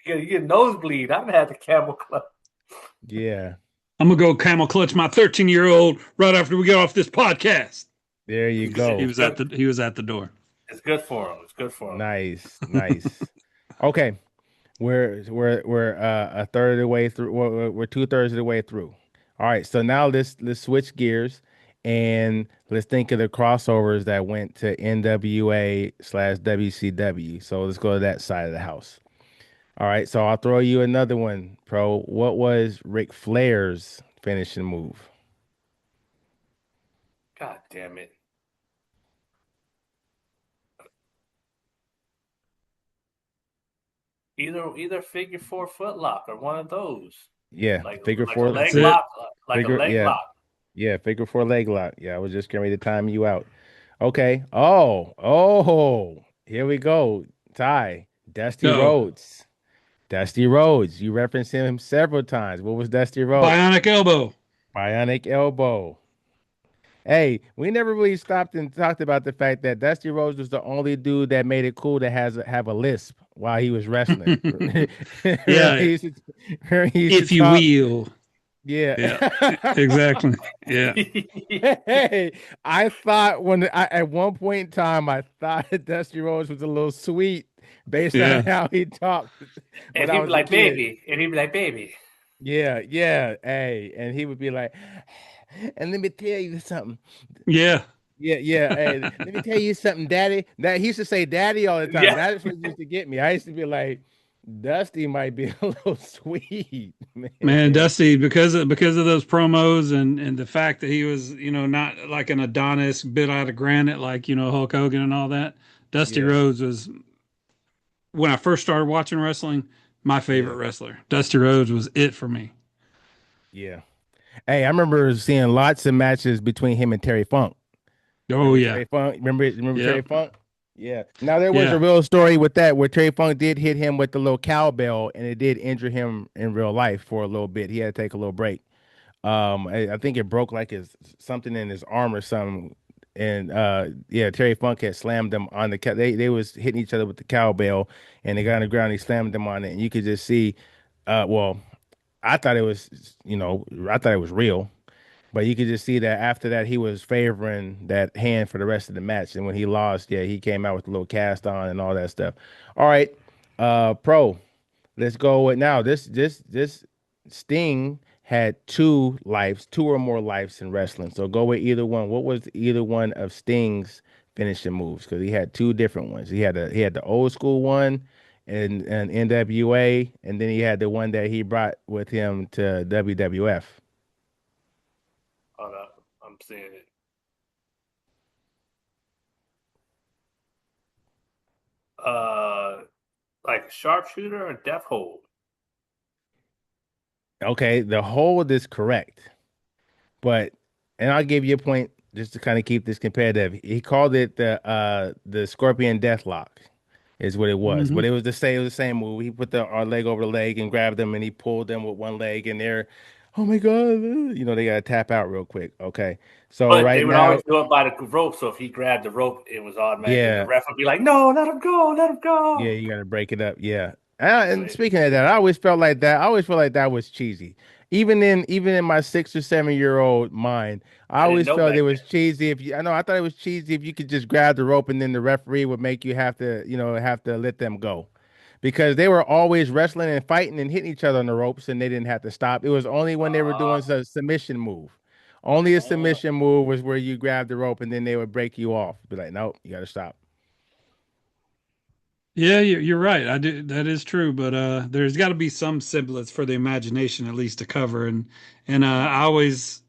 You get nosebleed. I've had the camel club. Yeah. I'm gonna go camel clutch my 13-year-old right after we get off this podcast. There you He go. It's was at good. the door. It's good for him. It's good for him. Nice. Nice. Okay. We're a third of the way through. We're two-thirds of the way through. All right, so now let's switch gears and let's think of the crossovers that went to NWA/WCW. So let's go to that side of the house. All right, so I'll throw you another one, pro. What was Ric Flair's finishing move? God damn it! Either figure four footlock or one of those, Yeah, like figure like a four. That's leg it. lock, like a Figure, leg yeah, lock. yeah, figure four leg lock. Yeah, I was just getting ready to time you out. Okay. Oh, here we go. Ty, Dusty Go. Rhodes. Dusty Rhodes. You referenced him several times. What was Dusty Rhodes? Bionic elbow. Bionic elbow. Hey, we never really stopped and talked about the fact that Dusty Rhodes was the only dude that made it cool to have a lisp while he was wrestling. Remember Yeah, he used to if you talk. will. Yeah. Yeah, exactly. Yeah, Hey, I thought at one point in time I thought Dusty Rhodes was a little sweet based on yeah, how he talked when And I he'd be was a like, kid. baby. And he'd be like, baby. Yeah, yeah. Hey, and he would be like, and let me tell you something. yeah, Yeah, yeah. Hey, let me tell you something, Daddy. That he used to say Daddy all the time. Yeah. That's what used to get me. I used to be like, Dusty might be a little sweet, man, man. Dusty, because of those promos and the fact that he was, not like an Adonis bit out of granite like Hulk Hogan and all that. Dusty Yeah, Rhodes was, when I first started watching wrestling, my favorite yeah, wrestler. Dusty Rhodes was it for me. yeah. Hey, I remember seeing lots of matches between him and Terry Funk. Oh Remember yeah, Terry Funk? Remember Terry yep, Funk? Yeah. Now there was a yeah, real story with that where Terry Funk did hit him with the little cowbell and it did injure him in real life for a little bit. He had to take a little break. I think it broke like his something in his arm or something. And yeah, Terry Funk had slammed them on the they was hitting each other with the cowbell and they got on the ground, he slammed them on it, and you could just see well, I thought it was, I thought it was real. But you could just see that after that, he was favoring that hand for the rest of the match. And when he lost, yeah, he came out with a little cast on and all that stuff. All right, pro, let's go with now. This Sting had two or more lives in wrestling. So go with either one. What was either one of Sting's finishing moves? Because he had two different ones. He had the old school one and NWA, and then he had the one that he brought with him to WWF. Hold up. I'm seeing it. Uh, like a sharpshooter or death hold. Okay, the hold is correct, but and I'll give you a point just to kind of keep this competitive. He called it the Scorpion Deathlock. is what it was. Hmm. But it was the same move. He put the our leg over the leg and grabbed them, and he pulled them with one leg, and they're, oh my God, they gotta tap out real quick. Okay, so But they right would now, always do it by the rope. So if he grabbed the rope, it was automatic. And the yeah, ref would be like, "No, let him go, let him yeah, go." you gotta break it up. Yeah, So and speaking of that, I always felt like that. I always felt like that was cheesy. Even in my 6 or 7 year old mind, I I didn't always know felt back it then. was cheesy. If you, I know, I thought it was cheesy if you could just grab the rope and then the referee would make you have to let them go, because they were always wrestling and fighting and hitting each other on the ropes and they didn't have to stop. It was only when they were doing a submission move. Only a Uh, submission move was where you grab the rope and then they would break you off. Be like, nope, you got to stop. Yeah, you're right. I do. That is true. But there's got to be some semblance for the imagination at least to cover. And I always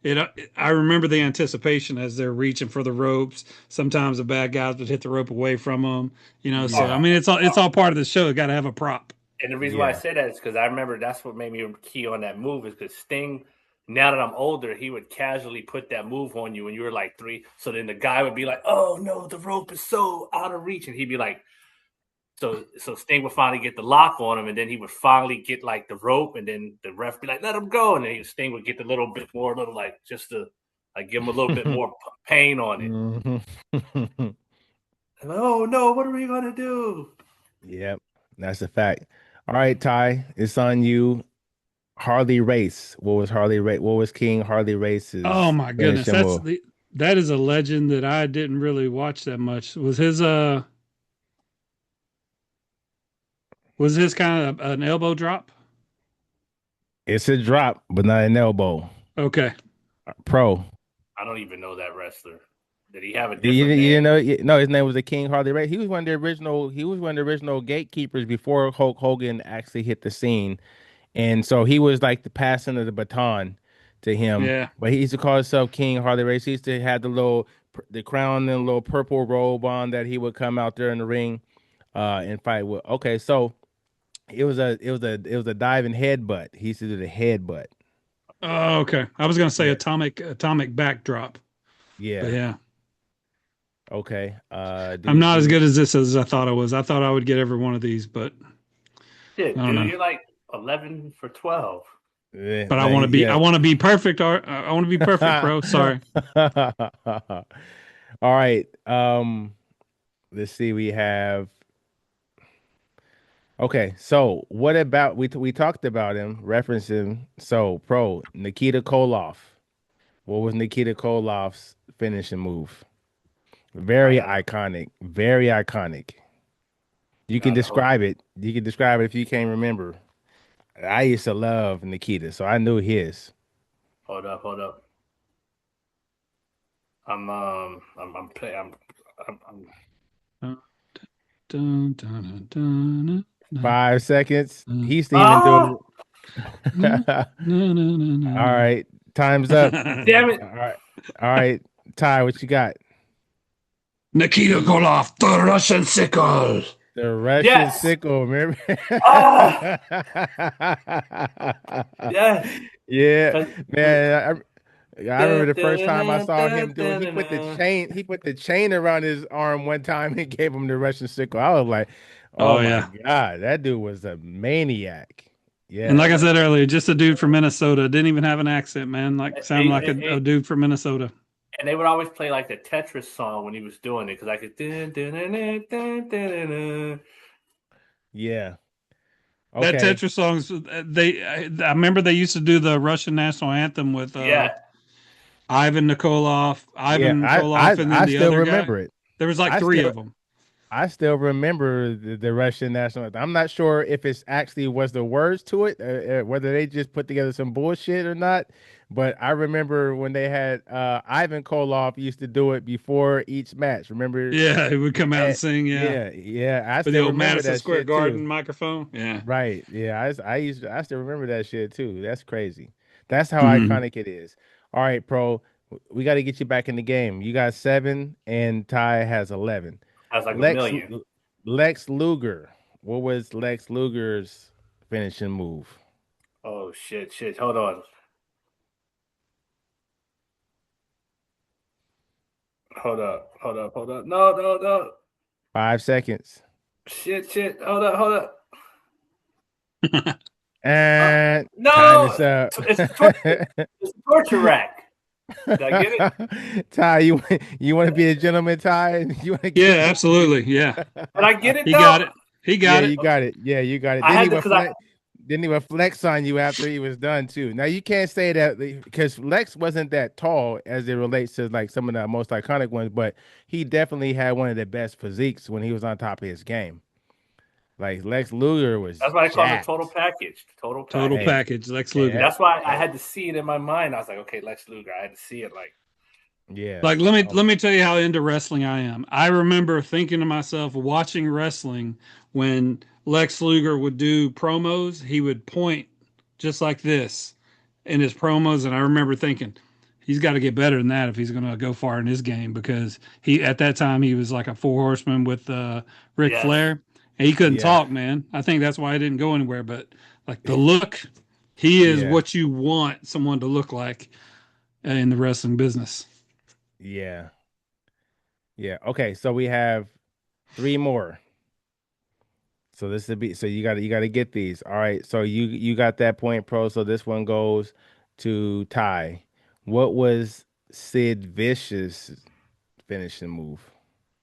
it. I remember the anticipation as they're reaching for the ropes. Sometimes the bad guys would hit the rope away from them. So I Yeah, mean, it's all part of the show. Got to have a prop. and the reason why I yeah. say that is because I remember that's what made me key on that move is because Sting, now that I'm older, he would casually put that move on you when you were like 3. So then the guy would be like, "Oh no, the rope is so out of reach," and he'd be like, so Sting would finally get the lock on him, and then he would finally get like the rope, and then the ref be like, "Let him go," and then Sting would get the little bit more, little like just to like give him a little bit more pain on it. Mhm. And, oh no, what are we gonna do? Yep, that's a fact. All right, Ty, it's on you. Harley Race. What was King Harley Oh Race's my goodness, finishing move? that is a legend that I didn't really watch that much. Was his kind of an elbow drop? It's a drop, but not an elbow. Okay. Pro. I don't even know that wrestler. Did he have a You, different you didn't name? know? No, his name was the King Harley Race. He was one of the original. He was one of the original gatekeepers before Hulk Hogan actually hit the scene, and so he was like the passing of the baton to him. Yeah. But he used to call himself King Harley Race. He used to have the crown and the little purple robe on that he would come out there in the ring, and fight with. Okay, so it was a diving headbutt. He used to do the headbutt. Oh, okay. I was gonna say Yeah. atomic backdrop, but Yeah. yeah, Okay. I'm not as Do good as this as I thought I was. I thought I would get every one of these, but I Shit, don't dude, know. you're like 11 for 12. But I no, want to be I yeah. want to be perfect. I want to be perfect, bro. Sorry. All right. Let's see. We have. Okay. So what about we talked about him, referencing so pro Nikita Koloff. What was Nikita Koloff's finishing move? I Very got iconic. Very iconic. You can got hold describe it. You can describe it if you can't remember. I used to love Nikita, so I knew his. hold up. I'm play I'm Dun, dun, dun, dun, dun, 5 seconds. dun, He used to even Oh, do dun, it. dun, dun, dun, All dun, right, time's up. dun. damn it. All right, all right, Ty, what you got? Nikita Koloff, the Russian sickle. The Russian Yes. sickle, remember? Ah, yes. Yeah, 'Cause- man. I remember dun, the first dun, time I dun, saw dun, him do it. dun, He dun, put the dun. chain. He put the chain around his arm one time and gave him the Russian sickle. I was like, "Oh Oh my yeah. God, that dude was a maniac." And like I Yes. said earlier, just a dude from Minnesota. Didn't even have an accent, man. Like sound like a And dude from Minnesota. they would always play like the Tetris song when he was doing it because I could. Dun, dun, dun, dun, dun, dun, dun. Yeah. That Okay. Tetris songs, I remember they used to do the Russian national anthem with Yeah. Ivan Yeah. Nikolov, and then I the still other guy. remember it. There was like I three still of them. I still remember the Russian national anthem. I'm not sure if it's actually was the words to it, whether they just put together some bullshit or not. But I remember when they had Ivan Koloff used to do it before each match. Remember? Yeah, he would come out and Eh, sing. Yeah, yeah, yeah. I with the still old remember Madison that Square shit too. Garden microphone. Yeah. Right. Yeah. I still remember that shit too. That's crazy. That's how Mhm. iconic it is. All right, pro. We got to get you back in the game. You got 7 and Ty has 11. I was like a Lex million. Lex Luger. What was Lex Luger's finishing move? Oh shit, shit. Hold on. Hold up. Hold up. Hold up. No, no, no. 5 seconds. Shit. Hold up. And time No, is up. it's the torture. It's the torture rack. Did I get it? Ty, you want to be a gentleman, Ty? You want to Yeah, give absolutely. Yeah. Did I get it He though? got it. He Yeah, got it. you got it. Yeah, you got it. I had to because I Didn't even flex on you after he was done too. Now you can't say that because Lex wasn't that tall as it relates to like some of the most iconic ones, but he definitely had one of the best physiques when he was on top of his game. Like Lex Luger was that's why I call it total jacked. package. Total Total package. Hey, package. Lex hey, Luger. that, That's why I hey, had to see it in my mind. I was like, okay, Lex Luger. I had to see it like, yeah. Like let me Oh, let me tell you how into wrestling I am. I remember thinking to myself watching wrestling when Lex Luger would do promos, he would point just like this in his promos, and I remember thinking he's got to get better than that if he's going to go far in his game because he at that time he was like a four horseman with Ric yes. Flair, and he couldn't yeah, talk, man. I think that's why he didn't go anywhere. But like the look, he is yeah, what you want someone to look like in the wrestling business. yeah, yeah. Okay, so we have three more. So this would be so you gotta get these. All right. So you got that point, pro. So this one goes to Ty. What was Sid Vicious finishing move?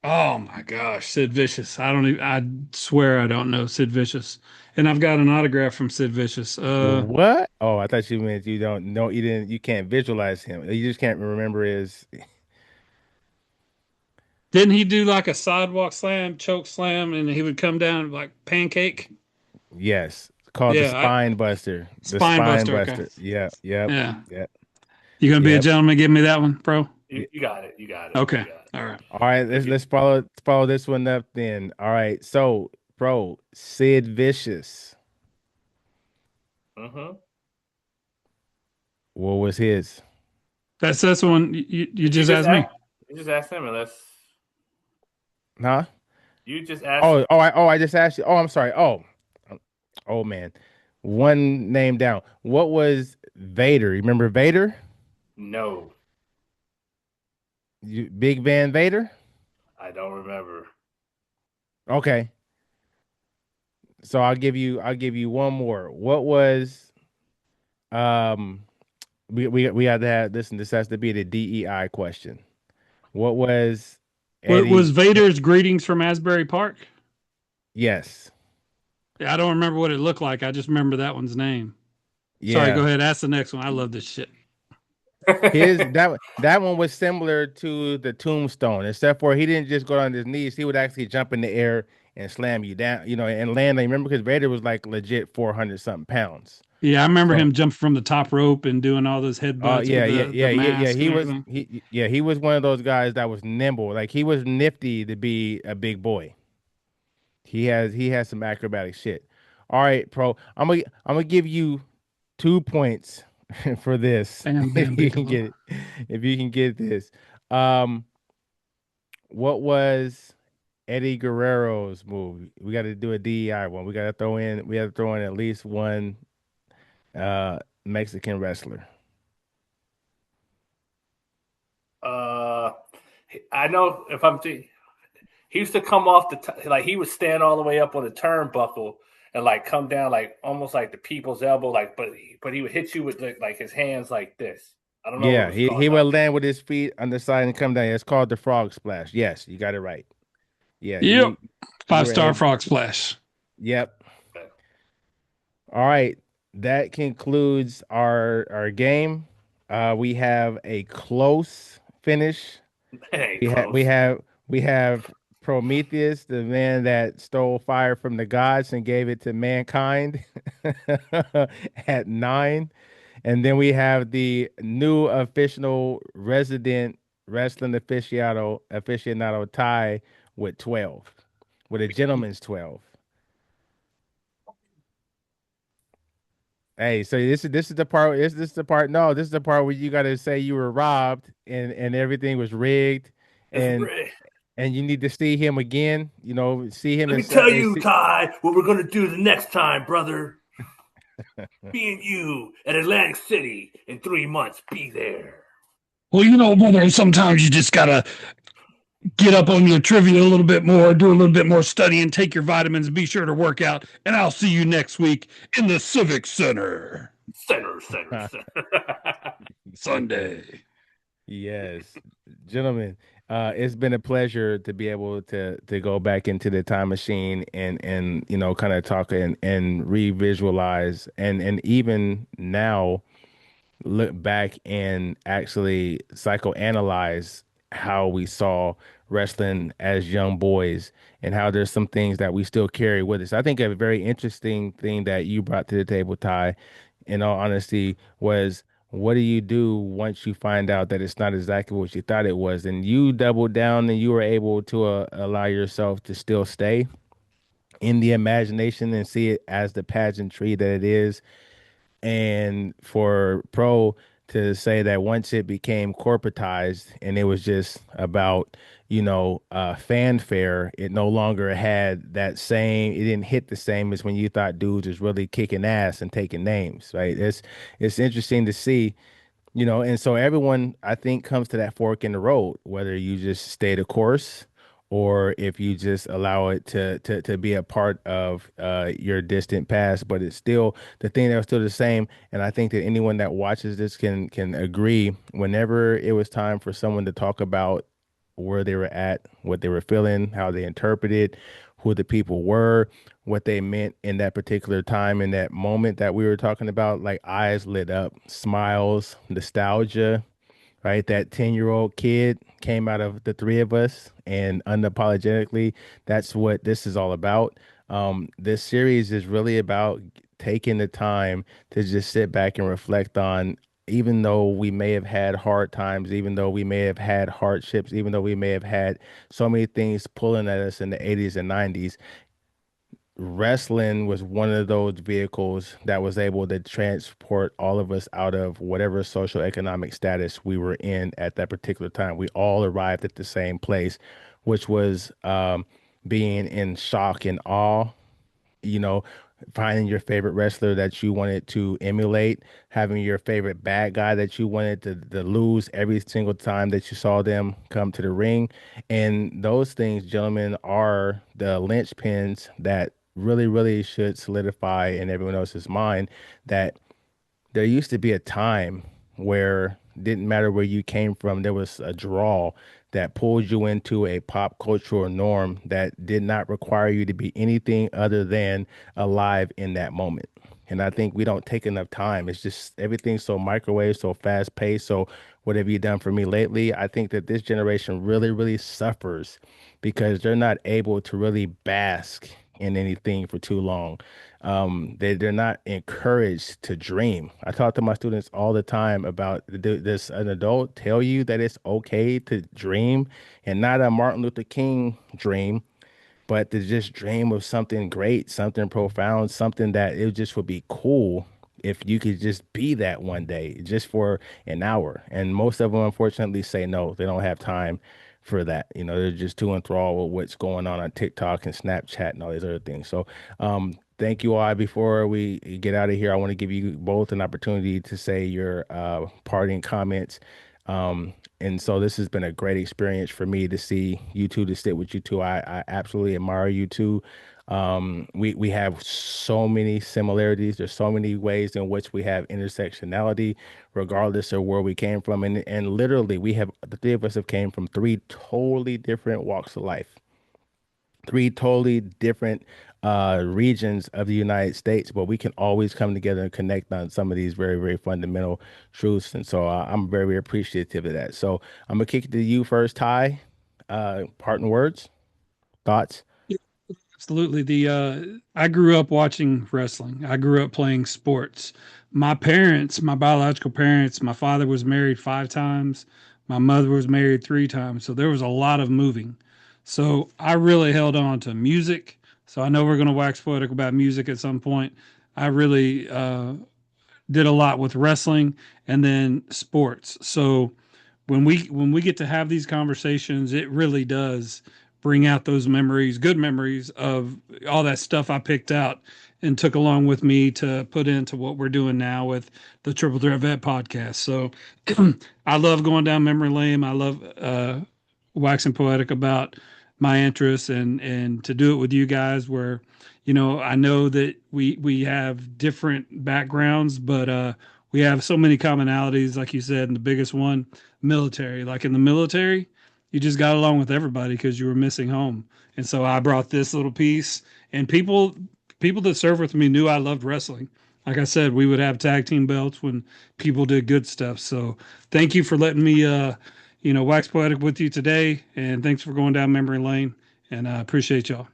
Oh my gosh, Sid Vicious. I don't even, I swear I don't know Sid Vicious. And I've got an autograph from Sid Vicious. What? Oh, I thought you meant you don't know you didn't you can't visualize him. You just can't remember his Didn't he do like a sidewalk slam, choke slam, and he would come down like pancake? yes. Called the Yeah, spine buster. The spine spine buster. Okay. buster. Yep, yep, Yeah. yep, You gonna be a yep. gentleman? Give me that one, bro. You got it. You got it. You Okay. got it. All right. All right, If you, let's follow this one up then. All right. So, bro, Sid Vicious. mm-hmm. What was his? That's the one you Did you just just asked me. ask? You just asked him, and let's. Huh? You just asked. I just asked you. Oh, I'm sorry. Oh man. One name down. What was Vader? You remember Vader? No, Big Van Vader? I don't remember. Okay. So I'll give you one more. What was um we had to have this has to be the DEI question. What was What was Eddie? Vader's greetings from Asbury Park? Yes. Yeah, I don't remember what it looked like. I just remember that one's name. Sorry, go Yeah. ahead. Ask the next one. I love this shit. That one was similar to the tombstone, except for he didn't just go on his knees. He would actually jump in the air and slam you down, and land. Remember, because Vader was like legit 400 something pounds. Yeah, I remember So, him jumping from the top rope and doing all those headbutts with yeah, yeah, the yeah, yeah, yeah. mask He and was everything. he was one of those guys that was nimble. Like he was nifty to be a big boy. He has some acrobatic shit. All right, pro. I'm gonna give you 2 points for this Bam, if bam, you can bigelow. get it. If you can get this. Um, what was Eddie Guerrero's move? We got to do a DEI one. We have to throw in at least one Mexican wrestler. Uh, I know if I'm. He used to come off like he would stand all the way up on the turnbuckle and like come down like almost like the people's elbow, like but he would hit you with like his hands like this. I don't know what it Yeah, was he called. will land with his feet on the side and come down. It's called the frog splash. Yes, you got it right. Yeah, Yep. you Five were star able. frog splash. Yep. All right. That concludes our game. We have a close finish. Hey, We have we close. have we have Prometheus, the man that stole fire from the gods and gave it to mankind at 9. And then we have the new official resident wrestling aficionado tie with 12, with a gentleman's 12. Hey, so this is the part. Is this the part? No, this is the part where you got to say you were robbed and everything was rigged, It's and and you need to see him again. See him Let and me tell say, you, Ty, what we're gonna do the next time, brother. Me and you at Atlantic City in 3 months. Be there. Well, brother, sometimes you just gotta get up on your trivia a little bit more, do a little bit more studying, take your vitamins, be sure to work out, and I'll see you next week in the Civic Center Center. Sunday. Yes, gentlemen, it's been a pleasure to be able to go back into the time machine and kind of talk and revisualize and even now look back and actually psychoanalyze how we saw wrestling as young boys and how there's some things that we still carry with us. I think a very interesting thing that you brought to the table, Ty, in all honesty, was what do you do once you find out that it's not exactly what you thought it was? And you doubled down and you were able to allow yourself to still stay in the imagination and see it as the pageantry that it is, and for Pro to say that once it became corporatized and it was just about, fanfare, it no longer had that same, it didn't hit the same as when you thought dudes was really kicking ass and taking names, right? It's interesting to see, and so everyone, I think, comes to that fork in the road, whether you just stay the course or if you just allow it to be a part of your distant past. But it's still the thing that was still the same. And I think that anyone that watches this can agree. Whenever it was time for someone to talk about where they were at, what they were feeling, how they interpreted, who the people were, what they meant in that particular time, in that moment that we were talking about, like eyes lit up, smiles, nostalgia, right? That 10-year-old kid came out of the three of us, and unapologetically, that's what this is all about. This series is really about taking the time to just sit back and reflect on, even though we may have had hard times, even though we may have had hardships, even though we may have had so many things pulling at us in the 80s and 90s, wrestling was one of those vehicles that was able to transport all of us out of whatever social economic status we were in at that particular time. We all arrived at the same place, which was being in shock and awe, you know, finding your favorite wrestler that you wanted to emulate, having your favorite bad guy that you wanted to lose every single time that you saw them come to the ring. And those things, gentlemen, are the linchpins that really, really should solidify in everyone else's mind that there used to be a time where it didn't matter where you came from, there was a draw that pulled you into a pop cultural norm that did not require you to be anything other than alive in that moment. And I think we don't take enough time. It's just everything's so microwave, so fast paced. So what have you done for me lately? I think that this generation really, really suffers because they're not able to really bask in anything for too long. They're not encouraged to dream. I talk to my students all the time about this. An adult tell you that it's okay to dream, and not a Martin Luther King dream, but to just dream of something great, something profound, something that it just would be cool if you could just be that one day, just for an hour. And most of them, unfortunately, say no, they don't have time for that. They're just too enthralled with what's going on TikTok and Snapchat and all these other things. So, thank you all. Before we get out of here, I want to give you both an opportunity to say your parting comments. And so this has been a great experience for me to see you two, to sit with you two. I absolutely admire you two. We have so many similarities. There's so many ways in which we have intersectionality, regardless of where we came from. And literally, we have the three of us have came from three totally different walks of life, three totally different regions of the United States, but we can always come together and connect on some of these very, very fundamental truths. And so I'm very, very appreciative of that. So I'm gonna kick it to you first, Ty. Parting words, thoughts. Absolutely. The I grew up watching wrestling. I grew up playing sports. My parents, my biological parents, my father was married 5 times. My mother was married 3 times. So there was a lot of moving. So I really held on to music. So I know we're going to wax poetic about music at some point. I really did a lot with wrestling and then sports. So when we get to have these conversations, it really does bring out those memories, good memories of all that stuff I picked out and took along with me to put into what we're doing now with the Triple Threat Vet podcast. So I love going down memory lane. I love waxing poetic about my interests and to do it with you guys where I know that we have different backgrounds, but we have so many commonalities, like you said, and the biggest one, military. Like in the military, you just got along with everybody because you were missing home. And so I brought this little piece, and people that served with me knew I loved wrestling. Like I said, we would have tag team belts when people did good stuff. So thank you for letting me wax poetic with you today, and thanks for going down memory lane. And I appreciate y'all.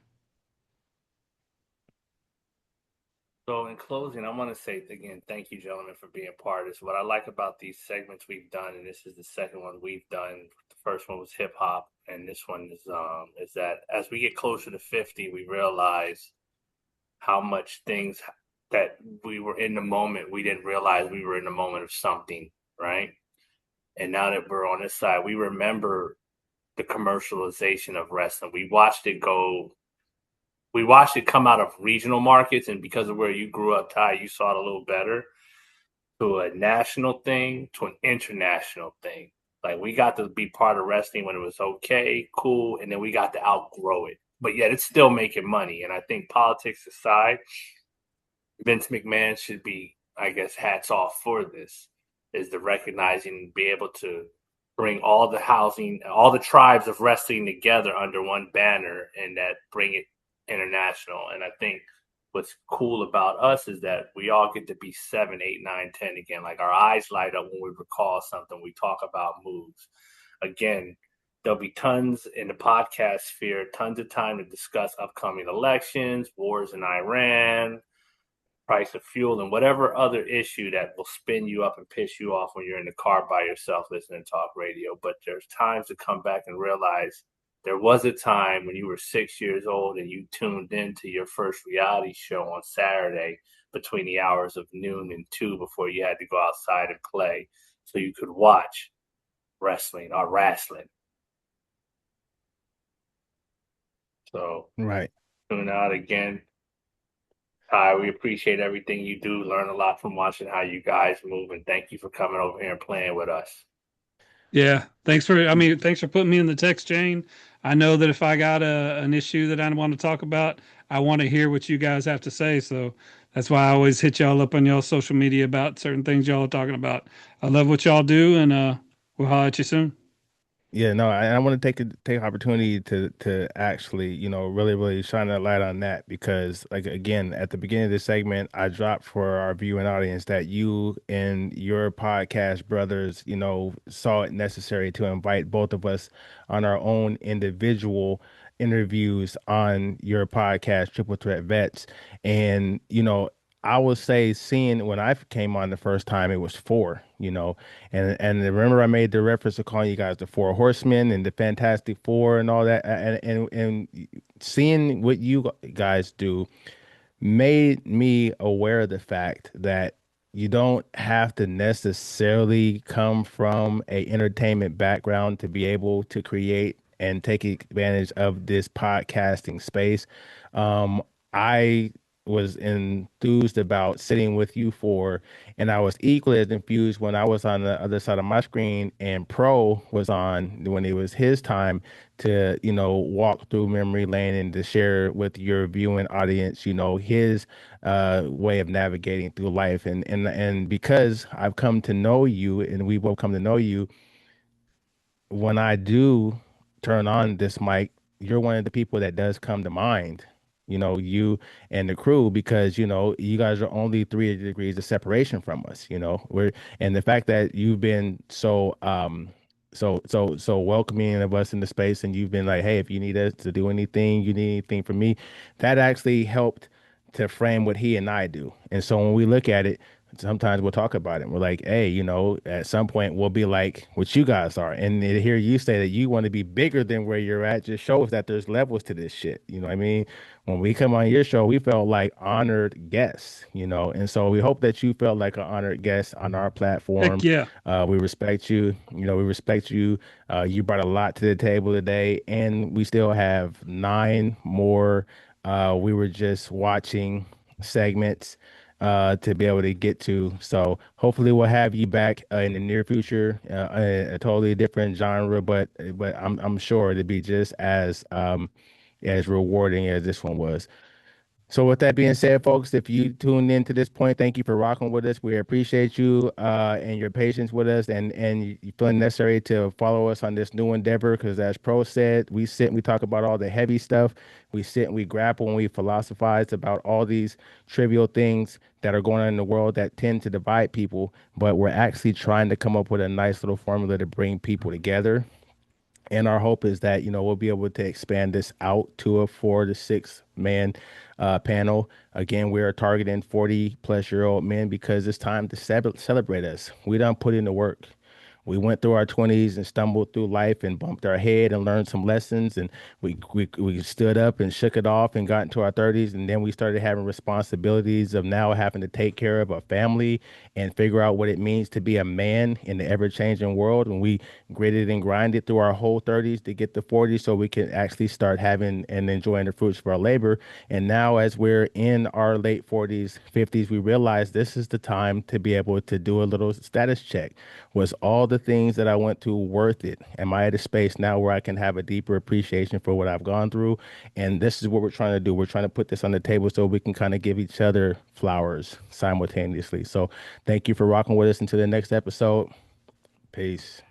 So, in closing, I want to say again, thank you, gentlemen, for being part of this. What I like about these segments we've done, and this is the second one we've done. The first one was hip hop, and this one is that as we get closer to 50, we realize how much things that we were in the moment, we didn't realize we were in the moment of something, right? And now that we're on this side, we remember the commercialization of wrestling. We watched it come out of regional markets, and because of where you grew up, Ty, you saw it a little better, to a national thing to an international thing. Like we got to be part of wrestling when it was okay, cool, and then we got to outgrow it. But yet it's still making money. And I think politics aside, Vince McMahon should be, I guess, hats off for this, is the recognizing, be able to bring all the housing, all the tribes of wrestling together under one banner and that bring it international. And I think what's cool about us is that we all get to be 7, 8, 9, 10 again. Like our eyes light up when we recall something, we talk about moves. Again, there'll be tons in the podcast sphere, tons of time to discuss upcoming elections, wars in Iran, price of fuel, and whatever other issue that will spin you up and piss you off when you're in the car by yourself listening to talk radio. But there's times to come back and realize there was a time when you were 6 years old and you tuned into your first reality show on Saturday between the hours of noon and 2 before you had to go outside and play so you could watch wrestling or wrestling. So Right. tune out again. Ty, we appreciate everything you do. Learn a lot from watching how you guys move, and thank you for coming over here and playing with us. Yeah, thanks for putting me in the text chain. I know that if I got an issue that I want to talk about, I want to hear what you guys have to say. So that's why I always hit y'all up on y'all social media about certain things y'all are talking about. I love what y'all do, and we'll holler at you soon. Yeah, no, I want to take opportunity to actually, really shine a light on that because, like, again, at the beginning of this segment, I dropped for our viewing audience that you and your podcast brothers, saw it necessary to invite both of us on our own individual interviews on your podcast, Triple Threat Vets, and I would say seeing when I came on the first time, it was four, and remember I made the reference to calling you guys the Four Horsemen and the Fantastic Four and all that, and seeing what you guys do made me aware of the fact that you don't have to necessarily come from a entertainment background to be able to create and take advantage of this podcasting space. Um, I was enthused about sitting with you for, and I was equally as infused when I was on the other side of my screen and Pro was on when it was his time to, walk through memory lane and to share with your viewing audience, his way of navigating through life. And because I've come to know you and we both come to know you, when I do turn on this mic, you're one of the people that does come to mind. You and the crew, because you guys are only 3 degrees of separation from us. And the fact that you've been so welcoming of us in the space, and you've been like, hey, if you need us to do anything, you need anything from me, that actually helped to frame what he and I do. And so when we look at it, sometimes we'll talk about it. We're like, hey, at some point we'll be like what you guys are. And to hear you say that you want to be bigger than where you're at just shows that there's levels to this shit. You know what I mean? When we come on your show, we felt like honored guests, and so we hope that you felt like an honored guest on our Heck platform. yeah. We respect you. We respect you. You brought a lot to the table today, and we still have 9 more. We were just watching segments to be able to get to. So hopefully we'll have you back in the near future, a totally different genre, but I'm sure it'll be just as rewarding as this one was. So with that being said, folks, if you tuned in to this point, thank you for rocking with us. We appreciate you and your patience with us and you feeling necessary to follow us on this new endeavor. Because as Pro said, we sit and we talk about all the heavy stuff. We sit and we grapple and we philosophize about all these trivial things that are going on in the world that tend to divide people. But we're actually trying to come up with a nice little formula to bring people together. And our hope is that, we'll be able to expand this out to a 4 to 6 man panel. Again, we are targeting 40 plus year old men because it's time to celebrate us. We done put in the work. We went through our 20s and stumbled through life and bumped our head and learned some lessons. And we stood up and shook it off and got into our 30s. And then we started having responsibilities of now having to take care of a family and figure out what it means to be a man in the ever changing world. And we gritted and grinded through our whole 30s to get to 40 so we can actually start having and enjoying the fruits of our labor. And now, as we're in our late 40s, 50s, we realize this is the time to be able to do a little status check. Was all the things that I went through worth it? Am I at a space now where I can have a deeper appreciation for what I've gone through? And this is what we're trying to do. We're trying to put this on the table so we can kind of give each other flowers simultaneously. So thank you for rocking with us until the next episode. Peace.